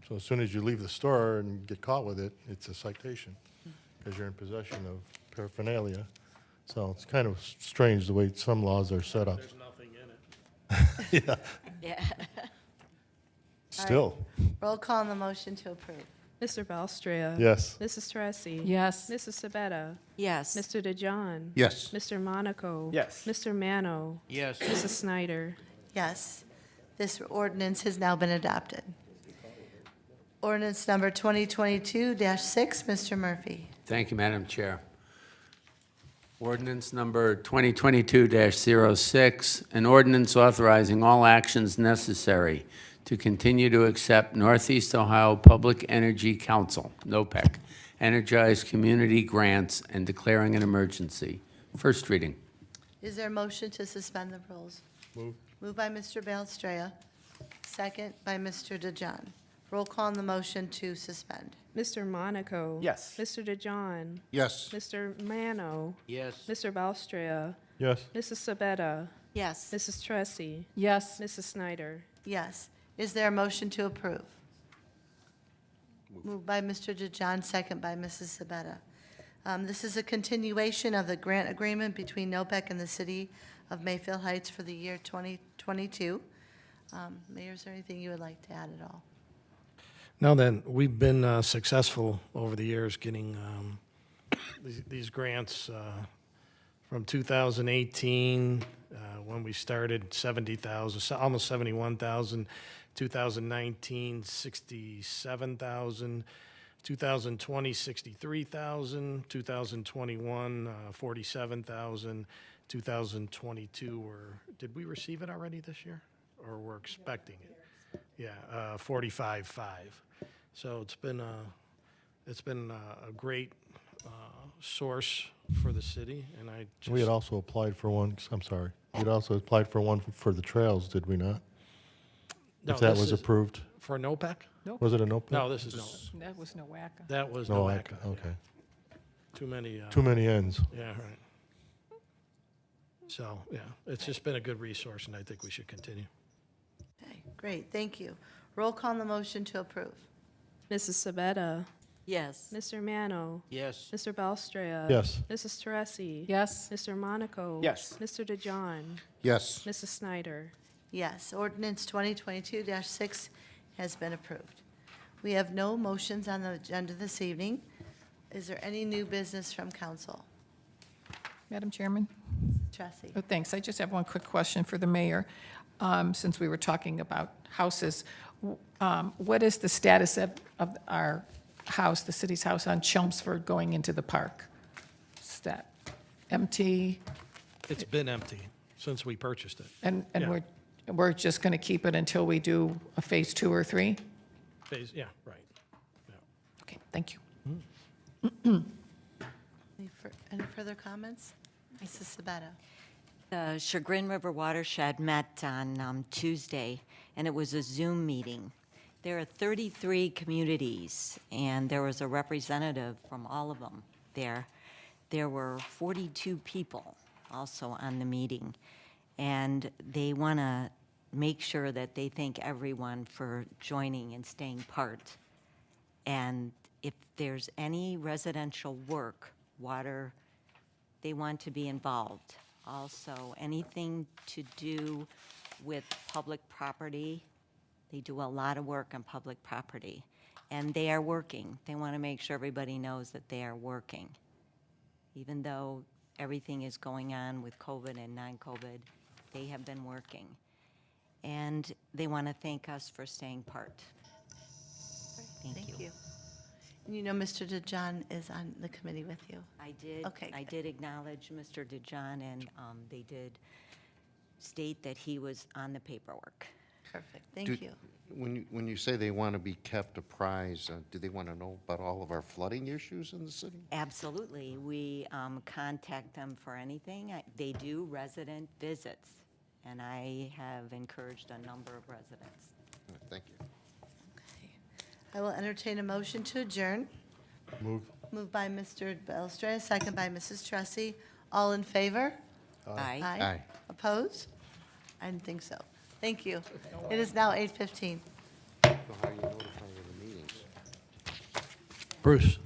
So as soon as you leave the store and get caught with it, it's a citation, because you're in possession of paraphernalia. So it's kind of strange the way some laws are set up. There's nothing in it. Yeah, Yeah. still, Roll call on the motion to approve. Mr. Balstraya. yes. Mrs. Tracy. Yes. Mrs. Sabetta. Yes. Mr. DeJohn. Yes. Mr. Monaco. Yes. Mr. Mano. Yes. Mrs. Snyder. Yes, this ordinance has now been adopted. Ordinance number 2022-6, Mr. Murphy. Thank you, Madam Chair. Ordinance number 2022-06, an ordinance authorizing all actions necessary to continue to accept Northeast Ohio Public Energy Council, NOPEC, energized community grants and declaring an emergency. First reading. Is there a motion to suspend the rules? Move. Moved by Mr. Balstraya, second by Mr. DeJohn. Roll call on the motion to suspend. Mr. Monaco. Yes. Mr. DeJohn. Yes. Mr. Mano. Yes. Mr. Balstraya. Yes, Mrs. Sabetta. Yes. Mrs. Tracy. Yes. Mrs. Snyder. Yes. Is there a motion to approve? Moved by Mr. DeJohn, second by Mrs. Sabetta. This is a continuation of the grant agreement between NOPEC and the City of Mayfield Heights for the year 2022. Mayor, is there anything you would like to add at all? Now then, we've been successful over the years getting these grants from 2018, when we started, 70,000, almost 71,000. 2019, 67,000. 2020, 63,000. 2021, 47,000. 2022, did we receive it already this year? Or we're expecting it? Yeah, 45.5. So it's been a great source for the city, and I just. we had also applied for one, I'm sorry, we had also applied for one for the trails, did we not? No, If that this was is approved? For NOPEC? Was it a no? No, this is That was NOACA. that was No, NOAC. okay. Too many. Too many ends. Yeah, right. So, yeah, it's just been a good resource, and I think we should continue. Okay, great, thank you. Roll call on the motion to approve. Mrs. Sabetta. Yes. Mr. Mano. Yes. Mr. Balstraya. Yes. Mrs. Tracy. Yes. Mr. Monaco. Yes. Mr. DeJohn. Yes. Mrs. Snyder. Yes, ordinance 2022-6 has been approved. We have no motions on the agenda this evening. Is there any new business from council? Madam Chairman? Trustee? Oh, thanks. I just have one quick question for the mayor. Since we were talking about houses, what is the status of our house, the city's house on Chelmsford going into the park? Is that empty? It's been empty since we purchased it. And Yeah. we're just going to keep it until we do a phase 2 or 3? Yeah, right. Yeah. Okay, thank you. Any further comments? Mrs. Sabetta? The Chagrin River Watershed met on Tuesday, and it was a Zoom meeting. There are 33 communities, and there was a representative from all of them there. There were 42 people also on the meeting, and they want to make sure that they thank everyone for joining and staying part. And if there's any residential work, water, they want to be involved. Also, anything to do with public property, they do a lot of work on public property. And they are working. They want to make sure everybody knows that they are working. Even though everything is going on with COVID and non-COVID, they have been working. And they want to thank us for staying part. Thank you. And you know Mr. DeJohn is on the committee with you. I did. Okay, I good. did acknowledge Mr. DeJohn, and they did state that he was on the paperwork. Perfect, Do- thank you. When you say they want to be kept apprised, do they want to know about all of our flooding issues in the city? Absolutely. We contact them for anything. They do resident visits, and I have encouraged a number of residents. Thank you. I will entertain a motion to adjourn. Move. Moved by Mr. Belstrade, second by Mrs. Tressi. All in favor? Aye. Aye. Opposed? I didn't think so. Thank you. It is now 8:15. So how do you notify of the meetings? Bruce?